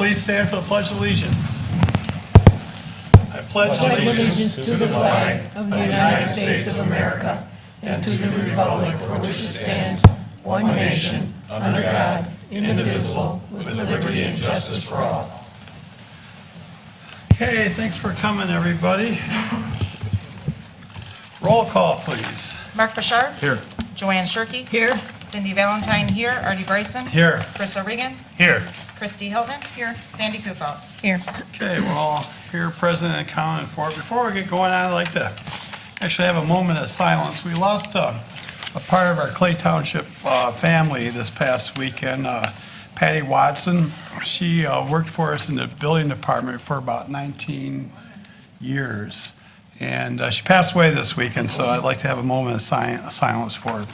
please stand for the Pledge of Allegiance. I pledge allegiance to the flag of the United States of America and to the republic for which it stands, one nation, under God, indivisible, with liberty and justice for all. Okay, thanks for coming, everybody. Roll call, please. Mark Bouchard. Here. Joanne Shirkey. Here. Cindy Valentine here. Artie Bryson. Here. Chris O'Regan. Here. Christy Hilton. Here. Sandy Kupo. Here. Okay, we're all here, present and accounted for. Before we get going on, I'd like to actually have a moment of silence. We lost a part of our Clay Township family this past weekend, Patty Watson. She worked for us in the building department for about 19 years. And she passed away this weekend, so I'd like to have a moment of silence for her.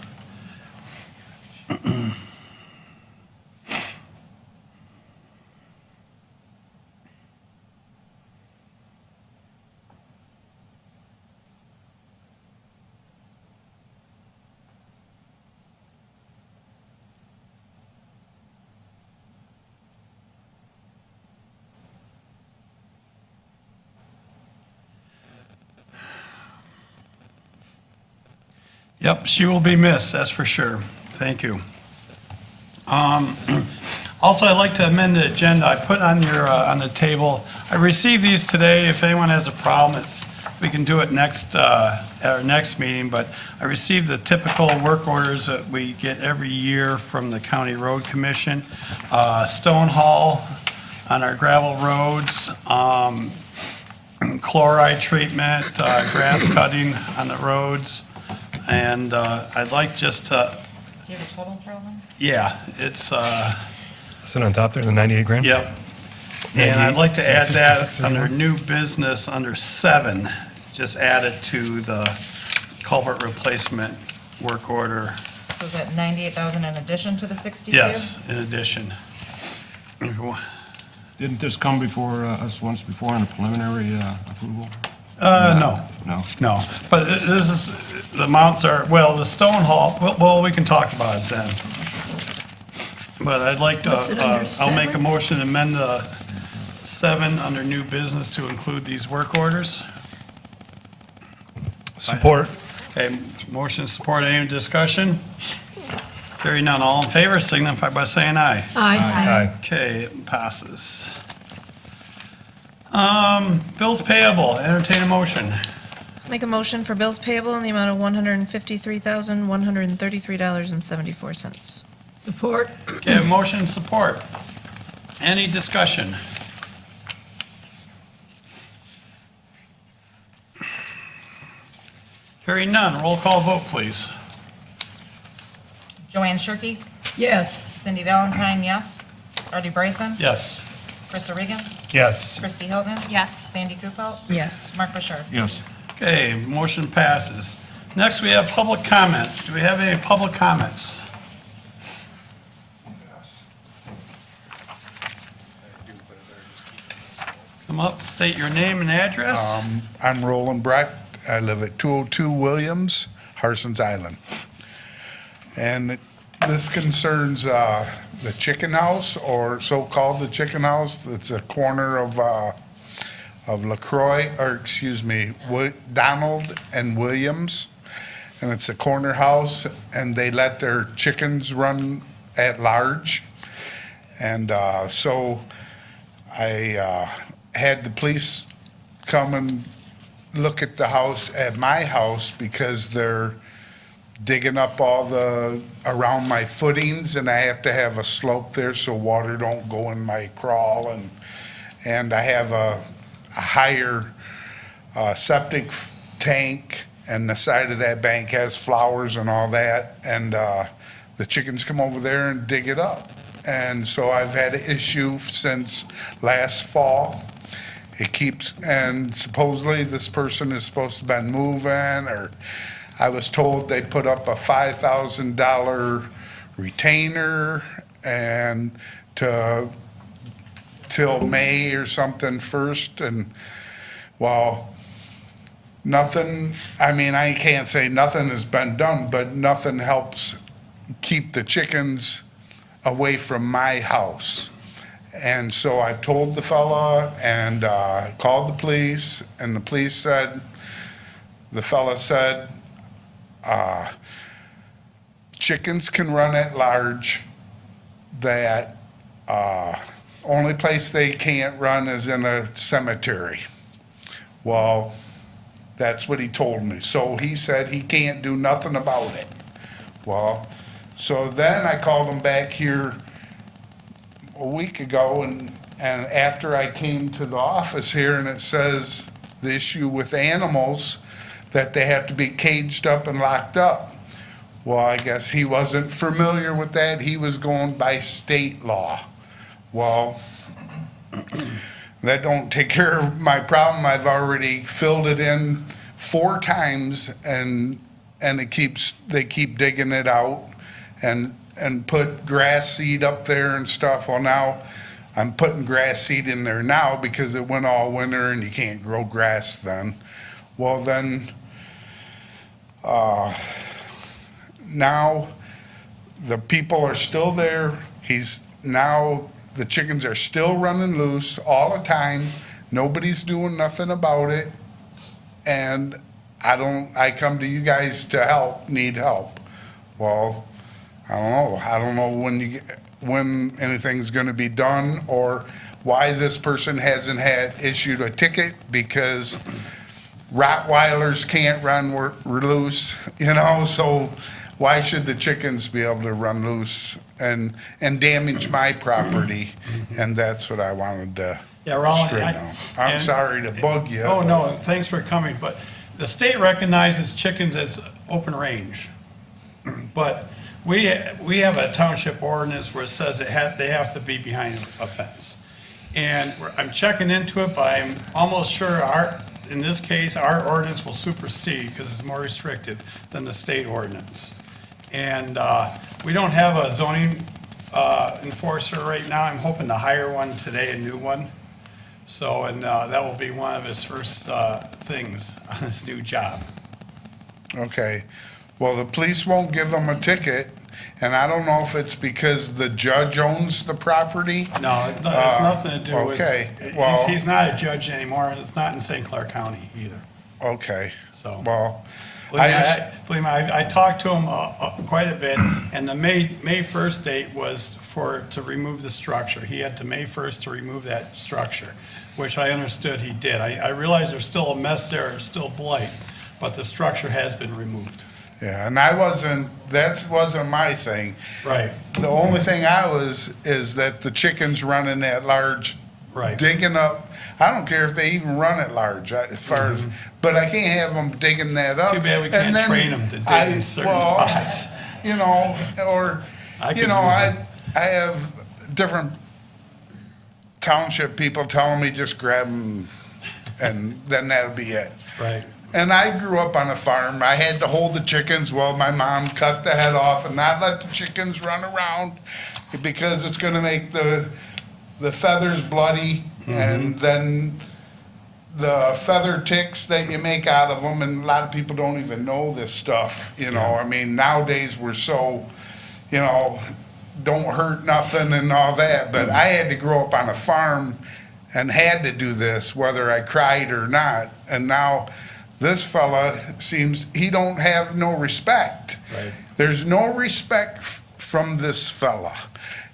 Yep, she will be missed, that's for sure. Thank you. Also, I'd like to amend the agenda. I put on on the table, I received these today. If anyone has a problem, we can do it at our next meeting, but I received the typical work orders that we get every year from the County Road Commission. Stone haul on our gravel roads, chloride treatment, grass cutting on the roads. And I'd like just to, Do you have a total for all of them? yeah, it's, Sit on top there, the 98 grand? yep. And I'd like to add that 66, under new business, under 7, just add it to the culvert replacement work order. So is that 98,000 in addition to the 62? Yes, in addition. Didn't this come before us once before on a preliminary approval? No. No. No, but this is, the amounts are, well, the stone haul, well, we can talk about it then. But I'd like to, What's it under, I'll make a 7? motion to amend the 7 under new business to include these work orders. Support. Okay, motion support, any discussion? Hearing none, all in favor signify by saying aye. Aye. Okay, it passes. Bills payable, entertain a motion. Make a motion for bills payable in the amount of $153,133.74. Support. Okay, motion support. Any discussion? Hearing none, roll call vote, please. Joanne Shirkey. Yes. Cindy Valentine, yes. Artie Bryson. Yes. Chris O'Regan. Yes. Christy Hilton. Yes. Sandy Kupo. Yes. Mark Bouchard. Yes. Okay, motion passes. Next, we have public comments. Do we have any public comments? Come up, state your name and address. I'm Roland Brecht. I live at 202 Williams, Harson's Island. And this concerns the chicken house, or so-called the chicken house. It's a corner of LaCroix, or excuse me, Donald and Williams. And it's a corner house, and they let their chickens run at large. And so I had the police come and look at the house, at my house, because they're digging up all the, around my footings, and I have to have a slope there so water don't go in my crawl, and I have a higher septic tank, and the side of that bank has flowers and all that, and the chickens come over there and dig it up. And so I've had an issue since last fall. It keeps, and supposedly this person is supposed to have been moving, or I was told they put up a $5,000 retainer and till May or something first, and well, nothing, I mean, I can't say nothing has been done, but nothing helps keep the chickens away from my house. And so I told the fella and called the police, and the police said, the fella said, chickens can run at large, that only place they can't run is in a cemetery. Well, that's what he told me. So he said he can't do nothing about it. Well, so then I called him back here a week ago, and after I came to the office here, and it says the issue with animals, that they have to be caged up and locked up. Well, I guess he wasn't familiar with that. He was going by state law. Well, that don't take care of my problem. I've already filled it in 4 times, and they keep digging it out and put grass seed up there and stuff. Well, now I'm putting grass seed in there now because it went all winter and you can't grow grass then. Well, then, now the people are still there. Now the chickens are still running loose all the time. Nobody's doing nothing about it. And I come to you guys to need help. Well, I don't know when anything's gonna be done, or why this person hasn't issued a ticket, because Rottweilers can't run loose, so why should the chickens be able to run loose and damage my property? And that's what I wanted to Yeah, Roland, straighten out. I'm sorry to bug you. Oh, but- no, thanks for coming, but the state recognizes chickens as open range. But we have a township ordinance where it says they have to be behind a fence. And I'm checking into it, but I'm almost sure in this case, our ordinance will supersede because it's more restrictive than the state ordinance. And we don't have a zoning enforcer right now. I'm hoping to hire one today, a new one. So, and that will be one of his first things on his new job. Okay, well, the police won't give them a ticket, and I don't know if it's because the judge owns the property. No, it has nothing to do with, okay, well- he's not a judge anymore, and it's not in St. Clair County either, Okay, so. well, Believe me, I talked to him quite a bit, and the May 1st date was to remove the structure. He had to May 1st to remove that structure, which I understood he did. I realize there's still a mess there, it's still blight, but the structure has been removed. yeah, and that wasn't my thing. Right, The only thing is that the chickens running at large, right. digging up, I don't care if they even run at large, as far as, but I can't have them digging that up. Too bad we And can't then train them to dig in certain well, spots. Or, I could use I them. have different township people telling me just grab them and then that'll be it. Right, And I grew up on a farm. I had to hold the chickens while my mom cut the head off and not let the chickens run around because it's gonna make the feathers bloody, and then the feather ticks that you make out of them, and a lot of people don't even know this stuff, I mean, nowadays we're so, don't hurt nothing and all that, but I had to grow up on a farm and had to do this, whether I cried or not, and now this fella he don't have no respect. Right. There's no respect from this fella.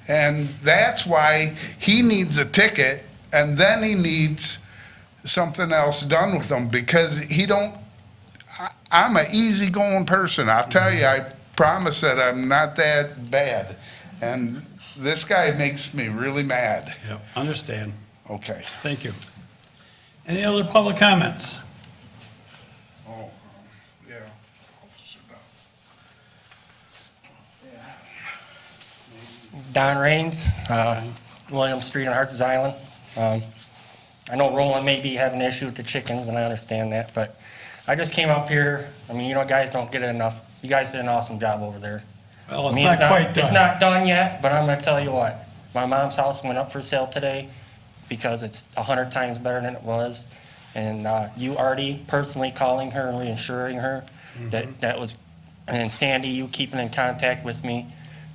And that's why he needs a ticket, and then he needs something else done with him, because I'm an easygoing person. I'll tell you, I promise that I'm not that bad. And this guy makes me really mad. yep, understand. Okay. Thank you. Any other public comments? Oh, yeah. Don Raines, William Street on Hart's Island. I know Roland may be having an issue with the chickens, and I understand that, but I just came up here. I mean, guys don't get it enough. You guys did an awesome job over there. Well, I it's mean, not quite It's done. not done yet, but I'm gonna tell you what. My mom's house went up for sale today because it's 100 times better than it was. And you already personally calling her and reassuring her that was, and Sandy, you keeping in contact with me.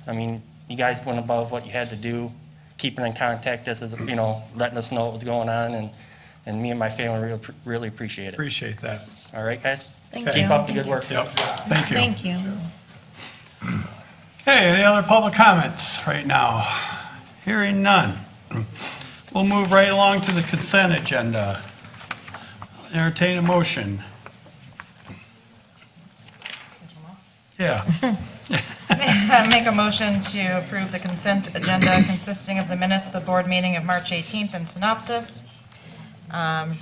I mean, you guys went above what you had to do. keeping in contact, letting us know what's going on, and me and my family really appreciate it. Appreciate that. All right, guys? Thank Keep you. up the good work. Yep, thank you. Thank you. Hey, any other public comments right now? Hearing none. We'll move right along to the consent agenda. Entertain a motion. Yeah, Make a motion to approve the consent agenda consisting of the minutes of the board meeting of March 18th and synopsis,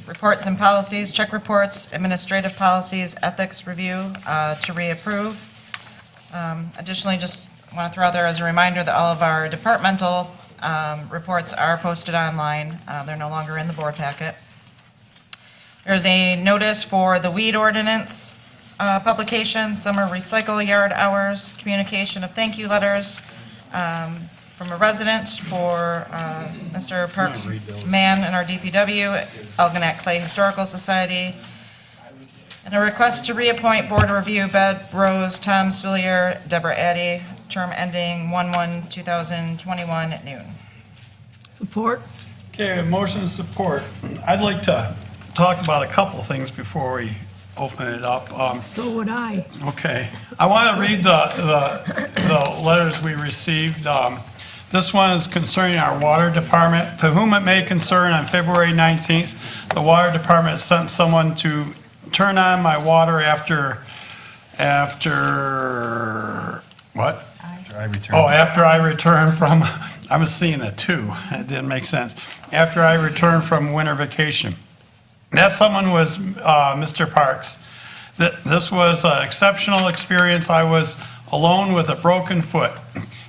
reports and policies, check reports, administrative policies, ethics review to reapprove. Additionally, just want to throw out there as a reminder that all of our departmental reports are posted online. They're no longer in the board packet. There's a notice for the weed ordinance publication, summer recycle yard hours, communication of thank you letters from a resident for Mr. Parks Mann in our DPW, Algonac Clay Historical Society, and a request to reappoint Board Review Bev Rose, Tom Swillier, Deborah Addy, term ending 1/1/2021 at noon. Support? okay, motion and support. I'd like to talk about a couple things before we open it up. So would I. Okay, I want to read the letters we received. This one is concerning our water department. To whom it may concern, on February 19th, the water department sent someone to turn on my water after what? After I returned from, I was seeing a 2, it didn't make sense. After I returned from winter vacation. That someone was Mr. Parks. This was an exceptional experience. I was alone with a broken foot.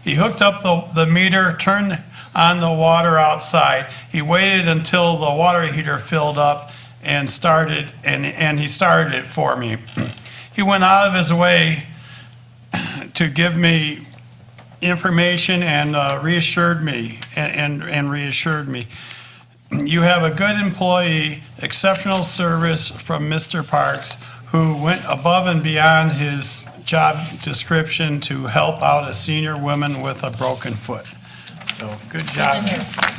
He hooked up the meter, turned on the water outside. He waited until the water heater filled up and started, and he started it for me. He went out of his way to give me information and reassured me, and reassured me. You have a good employee, exceptional service from Mr. Parks, who went above and beyond his job description to help out a senior woman with a broken foot. So, good job,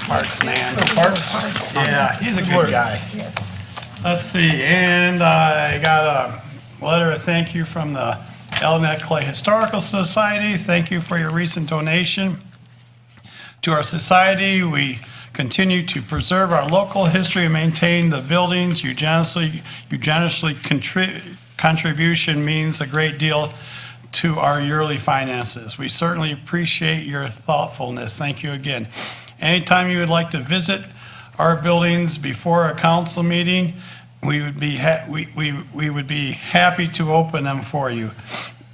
Parks, man. Parks? Yeah, he's a good guy. Let's see, and I got a letter of thank you from the Algonac Clay Historical Society. Thank you for your recent donation to our society. We continue to preserve our local history and maintain the buildings. Your generously contribution means a great deal to our yearly finances. We certainly appreciate your thoughtfulness. Thank you again. Anytime you would like to visit our buildings before a council meeting, we would be happy to open them for you.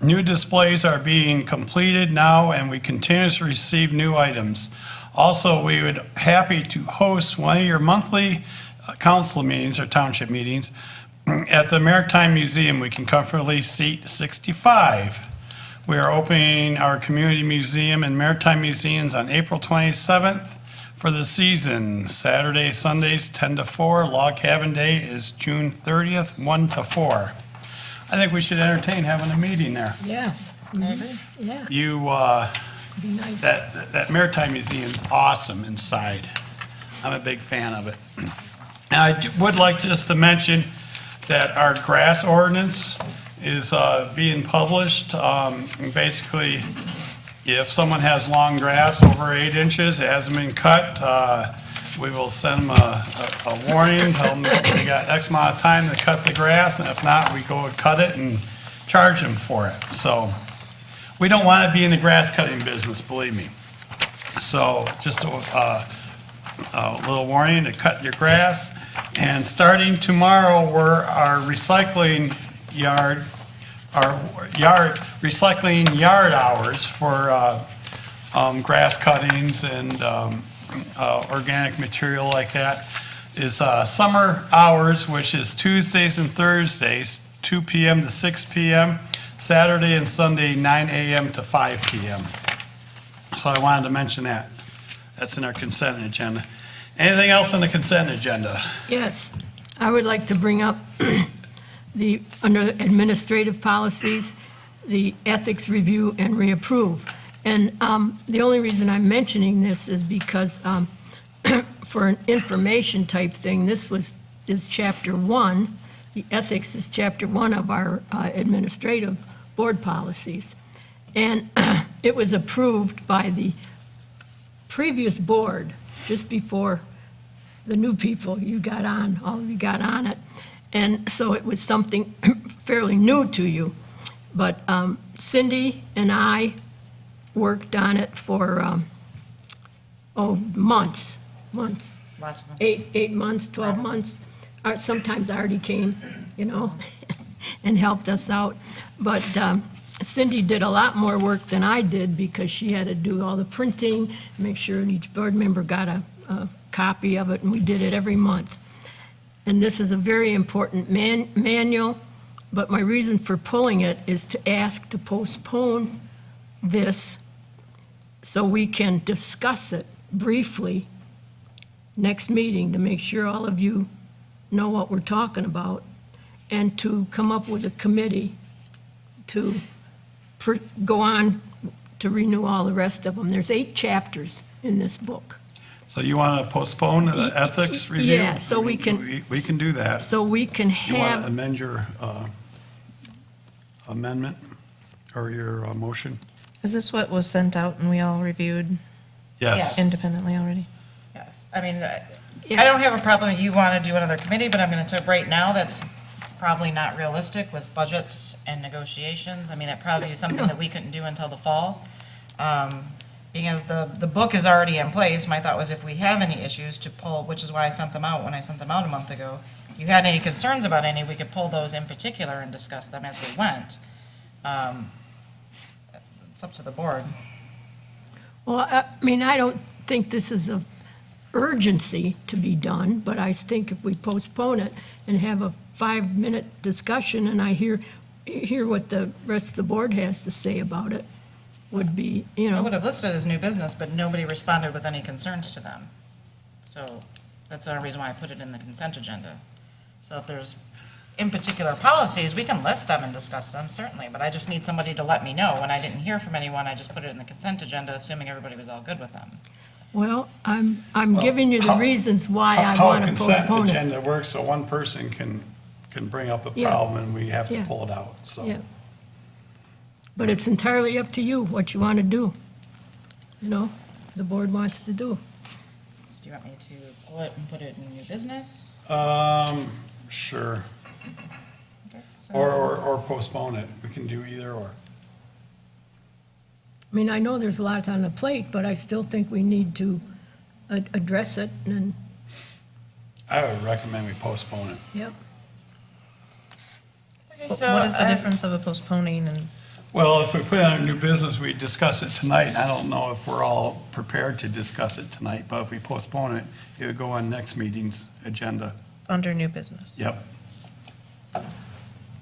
New displays are being completed now, and we continue to receive new items. Also, we would happy to host one of your monthly council meetings or township meetings at the Maritime Museum. We can comfortably seat 65. We are opening our community museum and maritime museums on April 27th for the season. Saturday, Sundays, 10 to 4. Log Cabin Day is June 30th, 1 to 4. I think we should entertain having a meeting there. Yes. Yeah, You, be nice. that Maritime Museum's awesome inside. I'm a big fan of it. And I would like just to mention that our grass ordinance is being published. Basically, if someone has long grass over 8 inches, it hasn't been cut, we will send them a warning, tell them they got X amount of time to cut the grass, and if not, we go and cut it and charge them for it. So we don't want to be in the grass cutting business, believe me. So just a little warning to cut your grass. And starting tomorrow, our recycling yard hours for grass cuttings and organic material like that is summer hours, which is Tuesdays and Thursdays, 2 p.m. to 6 p.m., Saturday and Sunday, 9 a.m. to 5 p.m. So I wanted to mention that. That's in our consent agenda. Anything else on the consent agenda? Yes, I would like to bring up under administrative policies, the ethics review and reapprove. And the only reason I'm mentioning this is because for an information type thing, is Chapter 1. The ethics is Chapter 1 of our administrative board policies. And it was approved by the previous board just before the new people you got on, all of you got on it. And so it was something fairly new to you. But Cindy and I worked on it for, months. Lots of them. 8 months, 12 months. Sometimes Artie came, and helped us out. But Cindy did a lot more work than I did because she had to do all the printing, make sure each board member got a copy of it, and we did it every month. And this is a very important manual, but my reason for pulling it is to ask to postpone this so we can discuss it briefly next meeting to make sure all of you know what we're talking about, and to come up with a committee to go on to renew all the rest of them. There's 8 chapters in this book. So you want to postpone the ethics review? Yeah, so we can- We can do that. So we can You want to have, amend your amendment or your motion? Is this what was sent out and we all reviewed Yes. independently already? Yes, I mean, Yeah. I don't have a problem, you want to do another committee, but I'm going to, right now, that's probably not realistic with budgets and negotiations. I mean, it probably is something that we couldn't do until the fall. Being as the book is already in place, my thought was if we have any issues to pull, which is why I sent them out when I sent them out a month ago. If you had any concerns about any, we could pull those in particular and discuss them as we went. It's up to the board. well, I mean, I don't think this is of urgency to be done, but I think if we postpone it and have a 5-minute discussion, and I hear what the rest of the board has to say about it, would be, I would have listed as new business, but nobody responded with any concerns to them. So that's the only reason why I put it in the consent agenda. So if there's, in particular policies, we can list them and discuss them, certainly, but I just need somebody to let me know. When I didn't hear from anyone, I just put it in the consent agenda, assuming everybody was all good with them. well, I'm giving you the how- reasons why I How want a to consent postpone it. agenda works, so one person can bring up a Yeah. problem and we have to Yeah. pull it out, so. Yeah. But it's entirely up to you what you want to do. The board wants to do. So do you want me to pull it and put it in new business? Sure. Okay, so- Or postpone it. We can do either or. I mean, I know there's a lot on the plate, but I still think we need to address it, and, I would recommend we postpone it. yep. Okay, so What is the I- difference of a postponing and, Well, if we put it on a new business, we discuss it tonight. I don't know if we're all prepared to discuss it tonight, but if we postpone it, it would go on next meeting's agenda. under new business? Yep.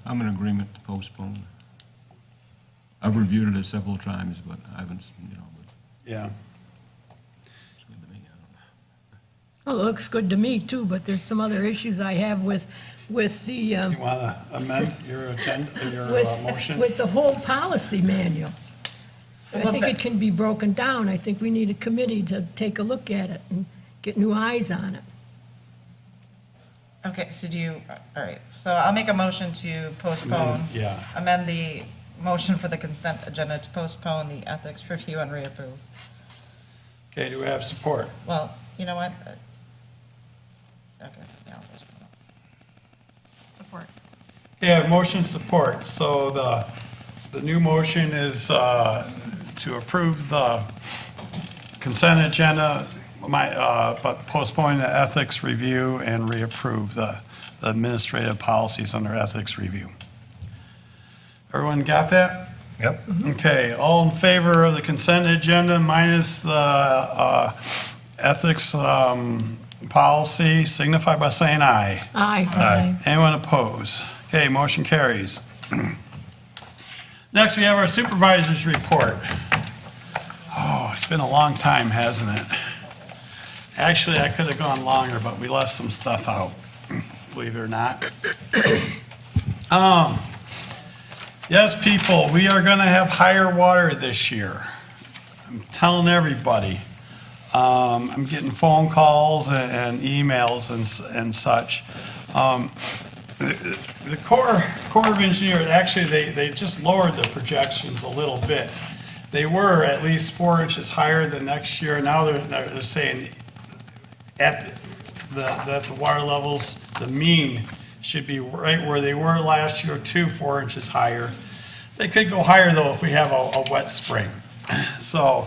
I'm in agreement to postpone. I've reviewed it several times, but I haven't, but Yeah. it's good to me. I don't know. Well, it looks good to me, too, but there's some other issues I have with the, You want to amend your agenda, your motion? with the whole policy manual. I Well, think that- it can be broken down. I think we need a committee to take a look at it and get new eyes on it. Okay, so all right, so I'll make a motion to postpone. Yeah. Amend the motion for the consent agenda to postpone the ethics review and reapprove. Okay, do we have support? Well, you know what? Okay, yeah, I'll postpone it. Support. Yeah, motion support. So the new motion is to approve the consent agenda, but postpone the ethics review and reapprove the administrative policies under ethics review. Everyone got that? Yep. Okay, all in favor of the consent agenda minus the ethics policy, signify by saying aye. Aye. Anyone oppose? Okay, motion carries. Next, we have our supervisor's report. Oh, it's been a long time, hasn't it? Actually, I could have gone longer, but we left some stuff out, believe it or not. Yes, people, we are going to have higher water this year. I'm telling everybody. I'm getting phone calls and emails and such. The Corps of Engineers, actually, they just lowered the projections a little bit. They were at least 4 inches higher than next year. Now they're saying at the water levels, the mean should be right where they were last year, 4 inches higher. They could go higher though if we have a wet spring. So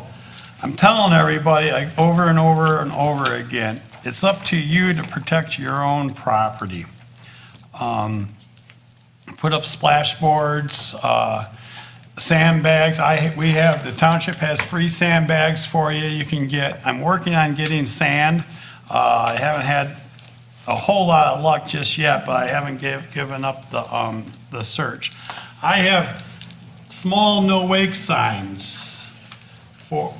I'm telling everybody, like, over and over and over again, it's up to you to protect your own property. Put up splash boards, sandbags. The township has free sandbags for you. You can get, I'm working on getting sand. I haven't had a whole lot of luck just yet, but I haven't given up the search. I have small no wake signs for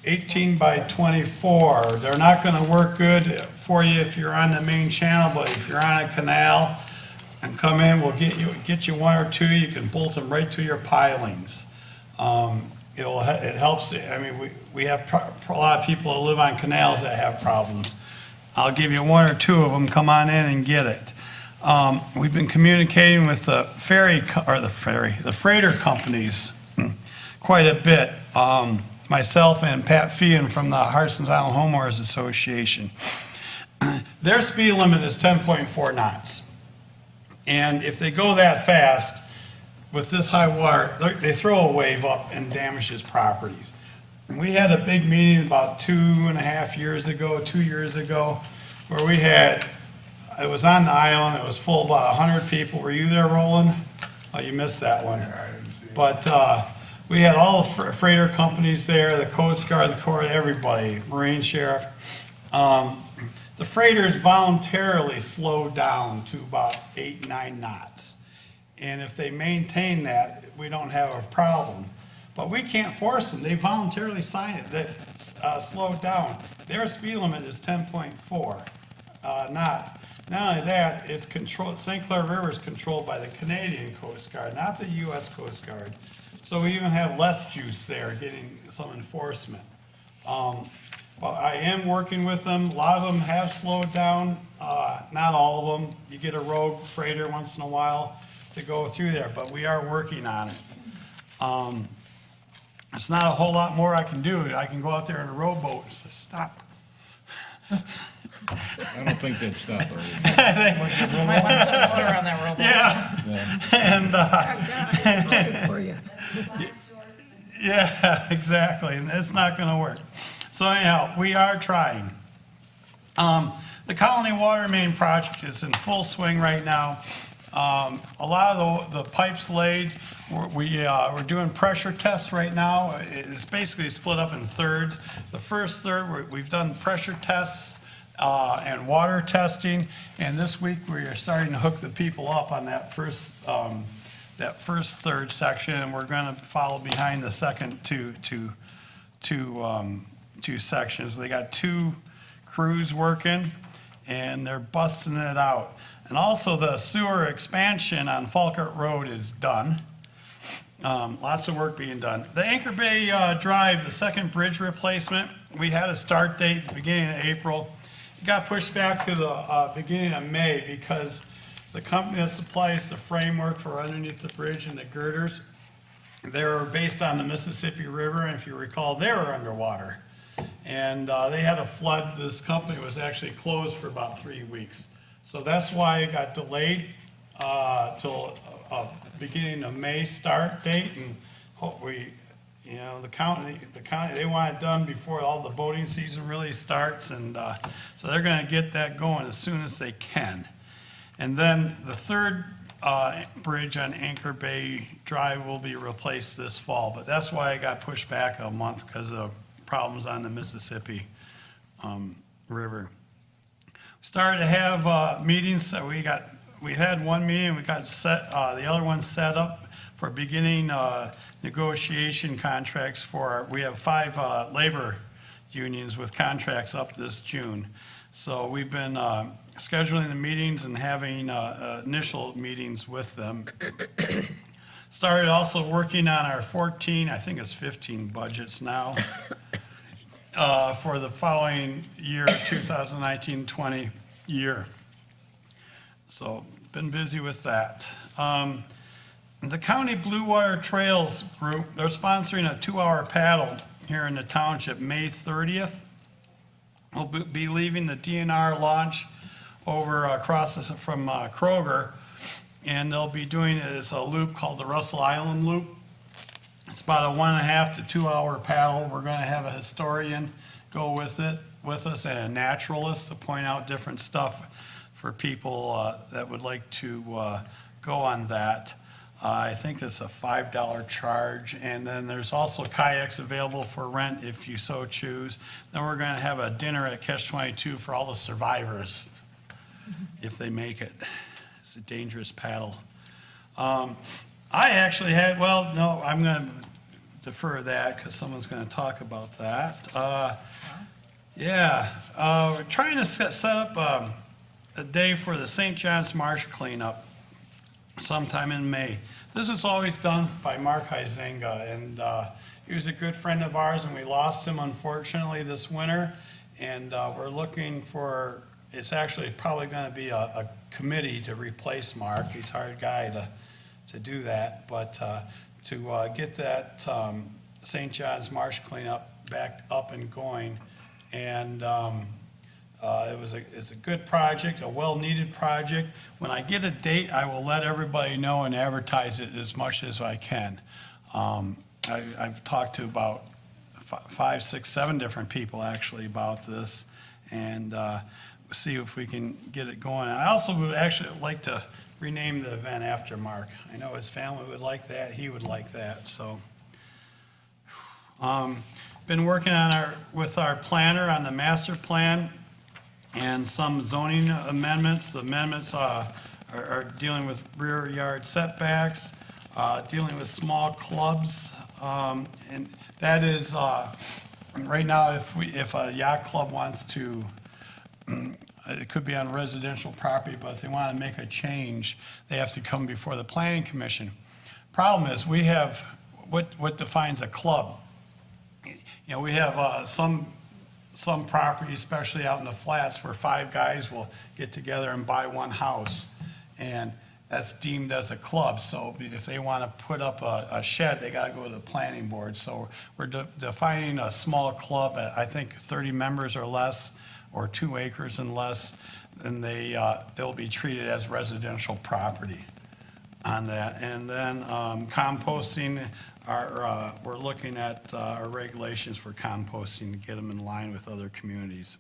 18 by 24. They're not going to work good for you if you're on the main channel, but if you're on a canal and come in, we'll get you one or two. You can bolt them right to your pilings. It helps. I mean, we have a lot of people that live on canals that have problems. I'll give you one or two of them. Come on in and get it. We've been communicating with the freighter companies quite a bit. Myself and Pat Feehan from the Harson's Island Homeowners Association. Their speed limit is 10.4 knots. And if they go that fast, with this high water, they throw a wave up and damages properties. And we had a big meeting about 2 years ago, where we had, it was on the island, it was full of about 100 people. Were you there, Roland? Oh, you missed that one. But we had all the freighter companies there, the Coast Guard, the Corps, everybody, Marine Sheriff. The freighters voluntarily slowed down to about 8-9 knots. And if they maintain that, we don't have a problem. But we can't force them. They voluntarily signed it, that slowed down. Their speed limit is 10.4 knots. Not only that, it's controlled, St. Clair River is controlled by the Canadian Coast Guard, not the US Coast Guard. So we even have less juice there, getting some enforcement. But I am working with them. A lot of them have slowed down, not all of them. You get a rogue freighter once in a while to go through there, but we are working on it. It's not a whole lot more I can do. I can go out there in a rowboat and say, stop. I don't think they'd stop already. Might want to put water on that rowboat. Yeah. And, Looking for you. yeah, exactly. And it's not going to work. So anyhow, we are trying. The Colony Water Main project is in full swing right now. A lot of the pipes laid. We're doing pressure tests right now. It's basically split up in thirds. The first third, we've done pressure tests and water testing, and this week we are starting to hook the people up on that first third section, and we're going to follow behind the second two sections. They got 2 crews working, and they're busting it out. And also the sewer expansion on Faukert Road is done. Lots of work being done. The Anchor Bay Drive, the second bridge replacement, we had a start date at the beginning of April. It got pushed back to the beginning of May because the company that supplies the framework for underneath the bridge and the girders, they're based on the Mississippi River, and if you recall, they were underwater. And they had a flood. This company was actually closed for about 3 weeks. So that's why it got delayed till beginning of May start date, and the county, they want it done before all the boating season really starts, and so they're going to get that going as soon as they can. And then the third bridge on Anchor Bay Drive will be replaced this fall, but that's why it got pushed back a month, because of problems on the Mississippi River. Started to have meetings. We had one meeting. We got set. The other one set up for beginning negotiation contracts for. We have 5 labor unions with contracts up this June. So we've been scheduling the meetings and having initial meetings with them. Started also working on our 14, I think it's 15 budgets now, for the following year, 2019-20 year. So, been busy with that. The County Bluewater Trails group, they're sponsoring a 2-hour paddle here in the township, May 30th. We'll be leaving the DNR launch over across from Kroger, and they'll be doing it as a loop called the Russell Island Loop. It's about a 1.5 to 2 hour paddle. We're going to have a historian go with us, and a naturalist to point out different stuff for people that would like to go on that. I think it's a $5 charge, and then there's also kayaks available for rent if you so choose. Then we're going to have a dinner at Catch 22 for all the survivors, if they make it. It's a dangerous paddle. I actually had, well, no, I'm going to defer that because someone's going to talk about that. We're trying to set up a day for the St. Johns Marsh cleanup sometime in May. This was always done by Mark Huizenga, and he was a good friend of ours, and we lost him unfortunately this winter. And we're looking for, it's actually probably going to be a committee to replace Mark. He's a hard guy to do that, but to get that St. Johns Marsh cleanup back up and going. And it's a good project, a well-needed project. When I get a date, I will let everybody know and advertise it as much as I can. I've talked to about 5, 6, 7 different people actually about this, and see if we can get it going. I also would actually like to rename the event after Mark. I know his family would like that, he would like that, so. Been working on with our planner on the master plan and some zoning amendments. The amendments are dealing with rear yard setbacks, dealing with small clubs, and that is, right now, if a yacht club wants to, it could be on residential property, but if they want to make a change, they have to come before the planning commission. Problem is, we have, what defines a club? You know, we have some property, especially out in the flats, where 5 guys will get together and buy one house, and that's deemed as a club. So if they want to put up a shed, they got to go to the planning board. So we're defining a small club at, I think, 30 members or less, or 2 acres and less, and they'll be treated as residential property on that. And then composting, we're looking at our regulations for composting to get them in line with other communities.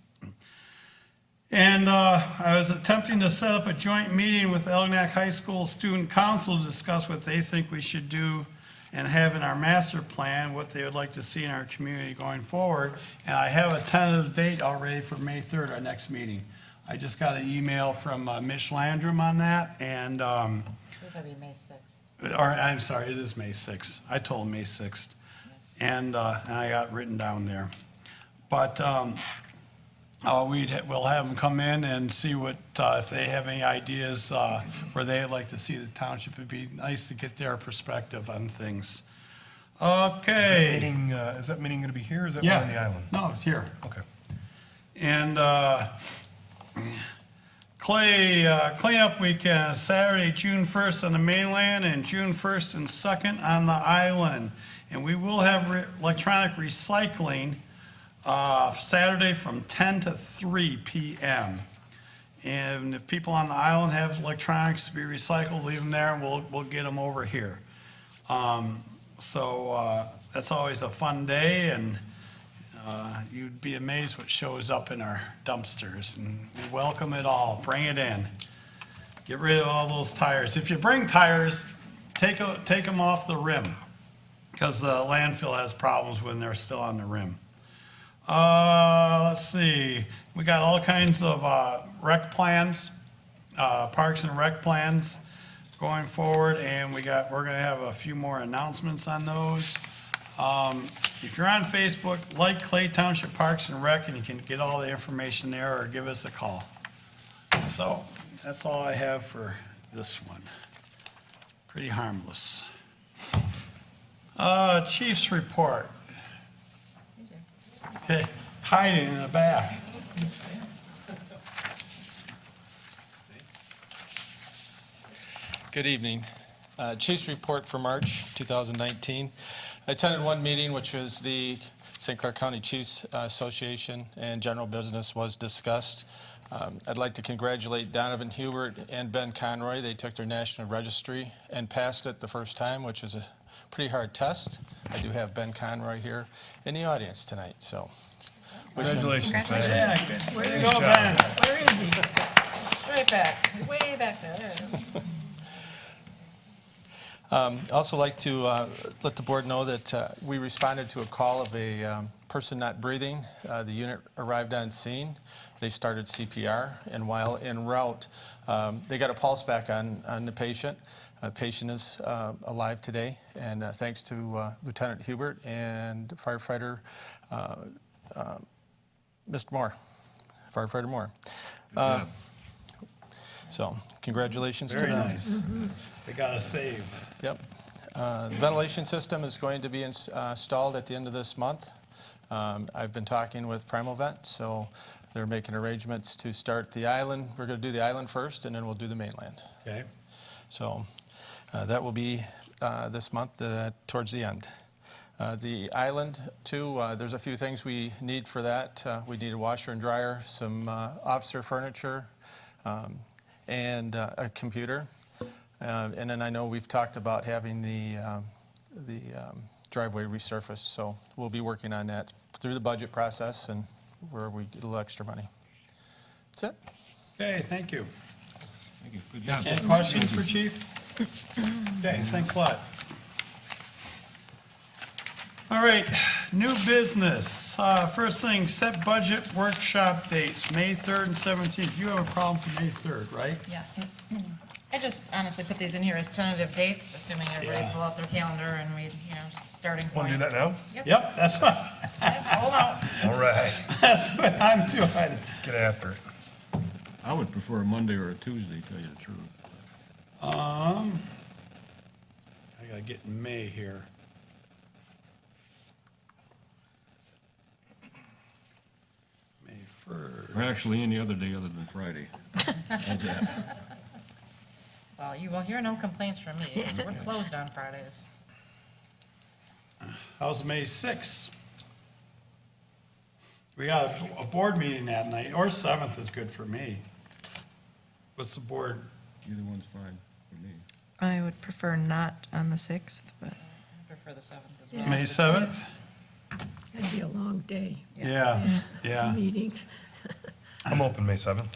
And I was attempting to set up a joint meeting with Elginak High School Student Council to discuss what they think we should do and have in our master plan, what they would like to see in our community going forward. And I have a tentative date already for May 3rd, our next meeting. I just got an email from Mitch Landrum on that, and It'll be May 6th. or I'm sorry, it is May 6th. I told him May 6th. And I got it written down there. But we'll have them come in and see what, if they have any ideas where they'd like to see the township. It'd be nice to get their perspective on things. Okay. Is that meeting going to be here, or is that Yeah. one on the island? No, it's here. Okay. And cleanup weekend, Saturday, June 1st on the mainland, and June 1st and 2nd on the island. And we will have electronic recycling Saturday from 10 to 3 p.m. And if people on the island have electronics to be recycled, leave them there, and we'll get them over here. So that's always a fun day, and you'd be amazed what shows up in our dumpsters, and we welcome it all. Bring it in. Get rid of all those tires. If you bring tires, take them off the rim, because the landfill has problems when they're still on the rim. Let's see. We got all kinds of rec plans, parks and rec plans going forward, and we're going to have a few more announcements on those. If you're on Facebook, like Clay Township Parks and Rec, and you can get all the information there, or give us a call. So that's all I have for this one. Pretty harmless. Chief's report. Okay, hiding in the back. Good evening. Chief's report for March 2019. I attended one meeting, which was the St. Clair County Chiefs Association, and general business was discussed. I'd like to congratulate Donovan Hubert and Ben Conroy. They took their national registry and passed it the first time, which is a pretty hard test. I do have Ben Conroy here in the audience tonight, so. Congratulations, Ben. Yeah, good. Way to Nice go, job. Ben. Where is he? Straight back, way back there. There it is. Also like to let the board know that we responded to a call of a person not breathing. The unit arrived on scene. They started CPR, and while en route, they got a pulse back on the patient. The patient is alive today, and thanks to Lieutenant Hubert and firefighter Mr. Moore, firefighter Moore. job. So congratulations to Very them. nice. They got a save. Yep. The ventilation system is going to be installed at the end of this month. I've been talking with Primal Vent, so they're making arrangements to start the island. We're going to do the island first, and then we'll do the mainland. Okay. So that will be this month towards the end. The island, too, there's a few things we need for that. We need a washer and dryer, some officer furniture, and a computer. And then I know we've talked about having the driveway resurfaced, so we'll be working on that through the budget process and where we get a little extra money. That's it. Okay, thank you. Thank you. Good job. Any questions for Chief? Okay, thanks a lot. All right, new business. First thing, set budget workshop dates, May 3rd and 17th. You have a problem for May 3rd, right? Yes. I just honestly put these in here as tentative dates, assuming everybody Yeah. pull out their calendar and we, starting point. Want to do that now? Yep, that's what, Hold on. All right, that's what I'm doing. let's get after it. I would prefer a Monday or a Tuesday, tell you the truth. I gotta get in May here. May 1st. Or actually any other day other than Friday. How's that? Well, you will hear no complaints from me, because we're closed on Fridays. How's May 6th? We got a board meeting that night, or 7th is good for me. What's the board? Either one's fine for me. I would prefer not on the 6th, but I prefer the 7th as well. May 7th? That'd be a long day, Yeah. meetings. I'm open May 7th,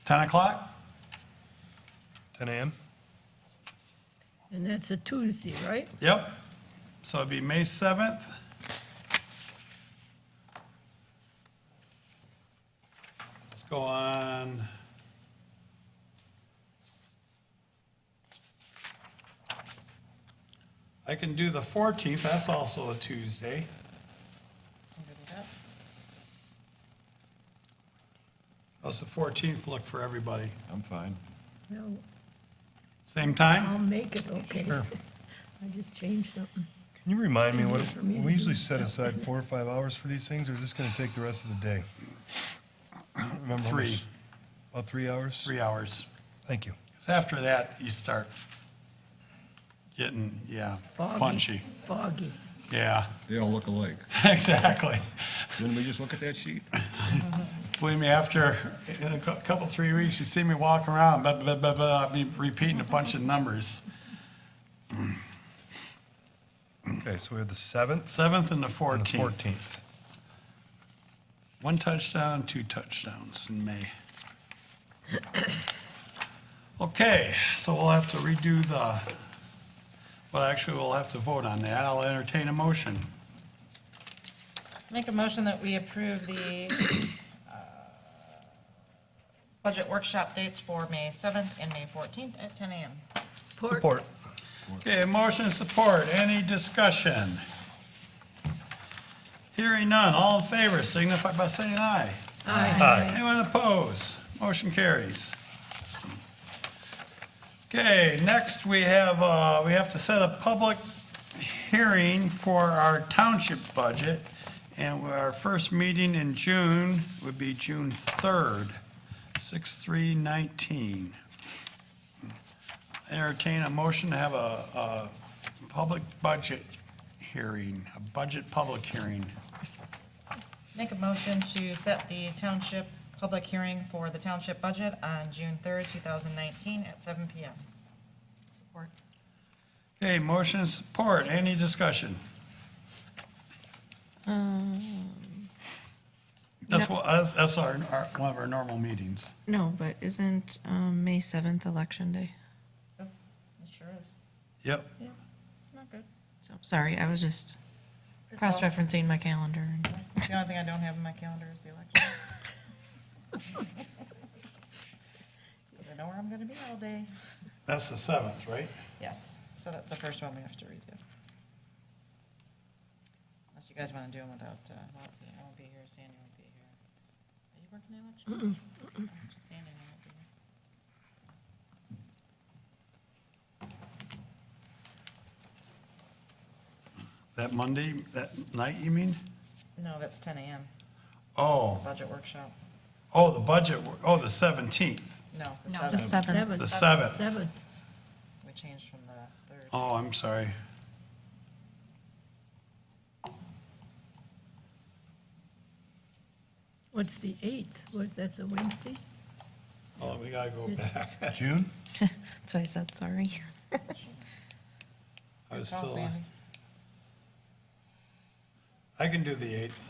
10 o'clock? 10 a.m. And that's a Tuesday, right? Yep. So it'd be May 7th. Let's go on. I can do the 14th, that's also a Tuesday. How's the 14th look for everybody? I'm fine. Well, Same time? I'll make it okay. Sure. I just changed something. Can you remind me, what, It's easier for me to we usually do set stuff. aside 4 or 5 hours for these things, or is this gonna take the rest of the day? I don't remember how 3. much- About 3 hours? 3 hours. Thank you. 'Cause after that, you start getting, Foggy. punchy. Foggy. Yeah, They all look alike. exactly. Didn't we just look at that sheet? Believe me, after a couple, 3 weeks, you see me walking around, I'll be repeating a bunch of numbers. Okay, so we have the 7th 7th and the and the 14th. 14th. 1 touchdown, 2 touchdowns in May. Okay, so we'll have to redo well, actually, we'll have to vote on that. I'll entertain a motion. Make a motion that we approve the budget workshop dates for May 7th and May 14th at 10 a.m. Support. Okay, motion and support. Any discussion? Hearing none. All in favor signify by saying aye. Aye. Anyone opposed? Motion carries. Okay, next we have to set a public hearing for our township budget, and our first meeting in June would be June 3rd, 6/3/19. Entertain a motion to have a public budget hearing, a budget public hearing. Make a motion to set the township public hearing for the township budget on June 3rd, 2019 at 7 PM. Support. Okay, motion and support. Any discussion? That's one of our normal meetings. No, but isn't May 7th Election Day? Oh, it sure is. Yep. Yeah, not good. So, sorry, I was just Good call. cross-referencing my calendar. The only thing I don't have in my calendar is the election. Because I know where I'm gonna be all day. That's the 7th, right? Yes, so that's the first one we have to redo. Unless you guys wanna do them without, well, let's see, I won't be here, Sandy won't be here. Are you working the election? Actually, Sandy and I won't be here. That Monday, that night, you mean? No, that's 10 AM, Oh, budget workshop. the budget, the 17th, No, the The 7th. 7th. the 7th. Seventh. We changed from the 3rd. Oh, I'm sorry. What's the 8th? What, that's a Wednesday? Oh, we gotta go back. June? That's why I said sorry. I was Call still, Sandy. I can do the 8th.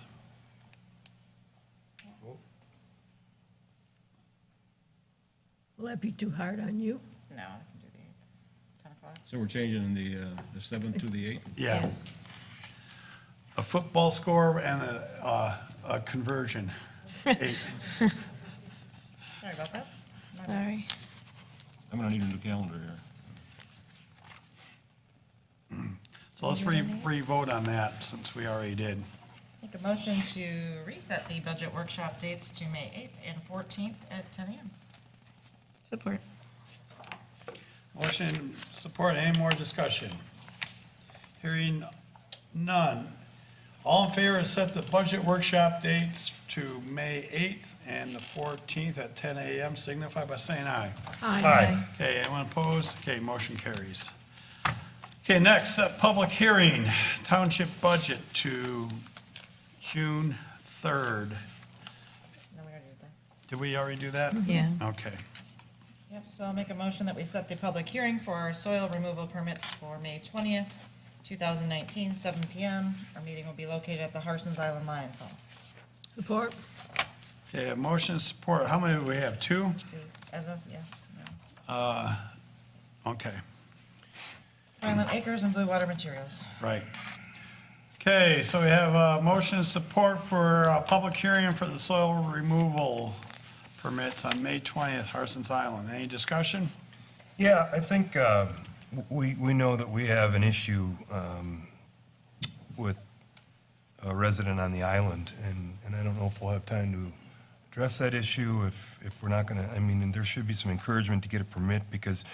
Will that be too hard on you? No, I can do the 8th, 10 o'clock. So we're changing the 7th to the 8th? Yeah. Yes. A football score and a conversion. 8. Sorry about that. My bad. Sorry. I'm gonna need a new calendar here. So let's re-vote on that since we already did. Make a motion to reset the budget workshop dates to May 8th and 14th at 10 AM. Support. Motion, support, any more discussion? Hearing none. All in favor, set the budget workshop dates to May 8th and the 14th at 10 a.m., signify by saying aye. Aye. Okay, anyone opposed? Okay, motion carries. Okay, next, set public hearing, township budget to June 3rd. No, we already did that. Did we already do that? Yeah. Okay. Yep, so I'll make a motion that we set the public hearing for our soil removal permits for May 20th, 2019, 7 PM. Our meeting will be located at the Harson's Island Lions Hall. Support? Okay, a motion and support. How many do we have? 2? As of, yes, no. Okay, Silent Acres and Bluewater Materials. right. Okay, so we have a motion and support for a public hearing for the soil removal permits on May 20th, Harson's Island. Any discussion? Yeah, I think we know that we have an issue with a resident on the island, and I don't know if we'll have time to address that issue, if we're not going to, I mean, there should be some encouragement to get a permit, because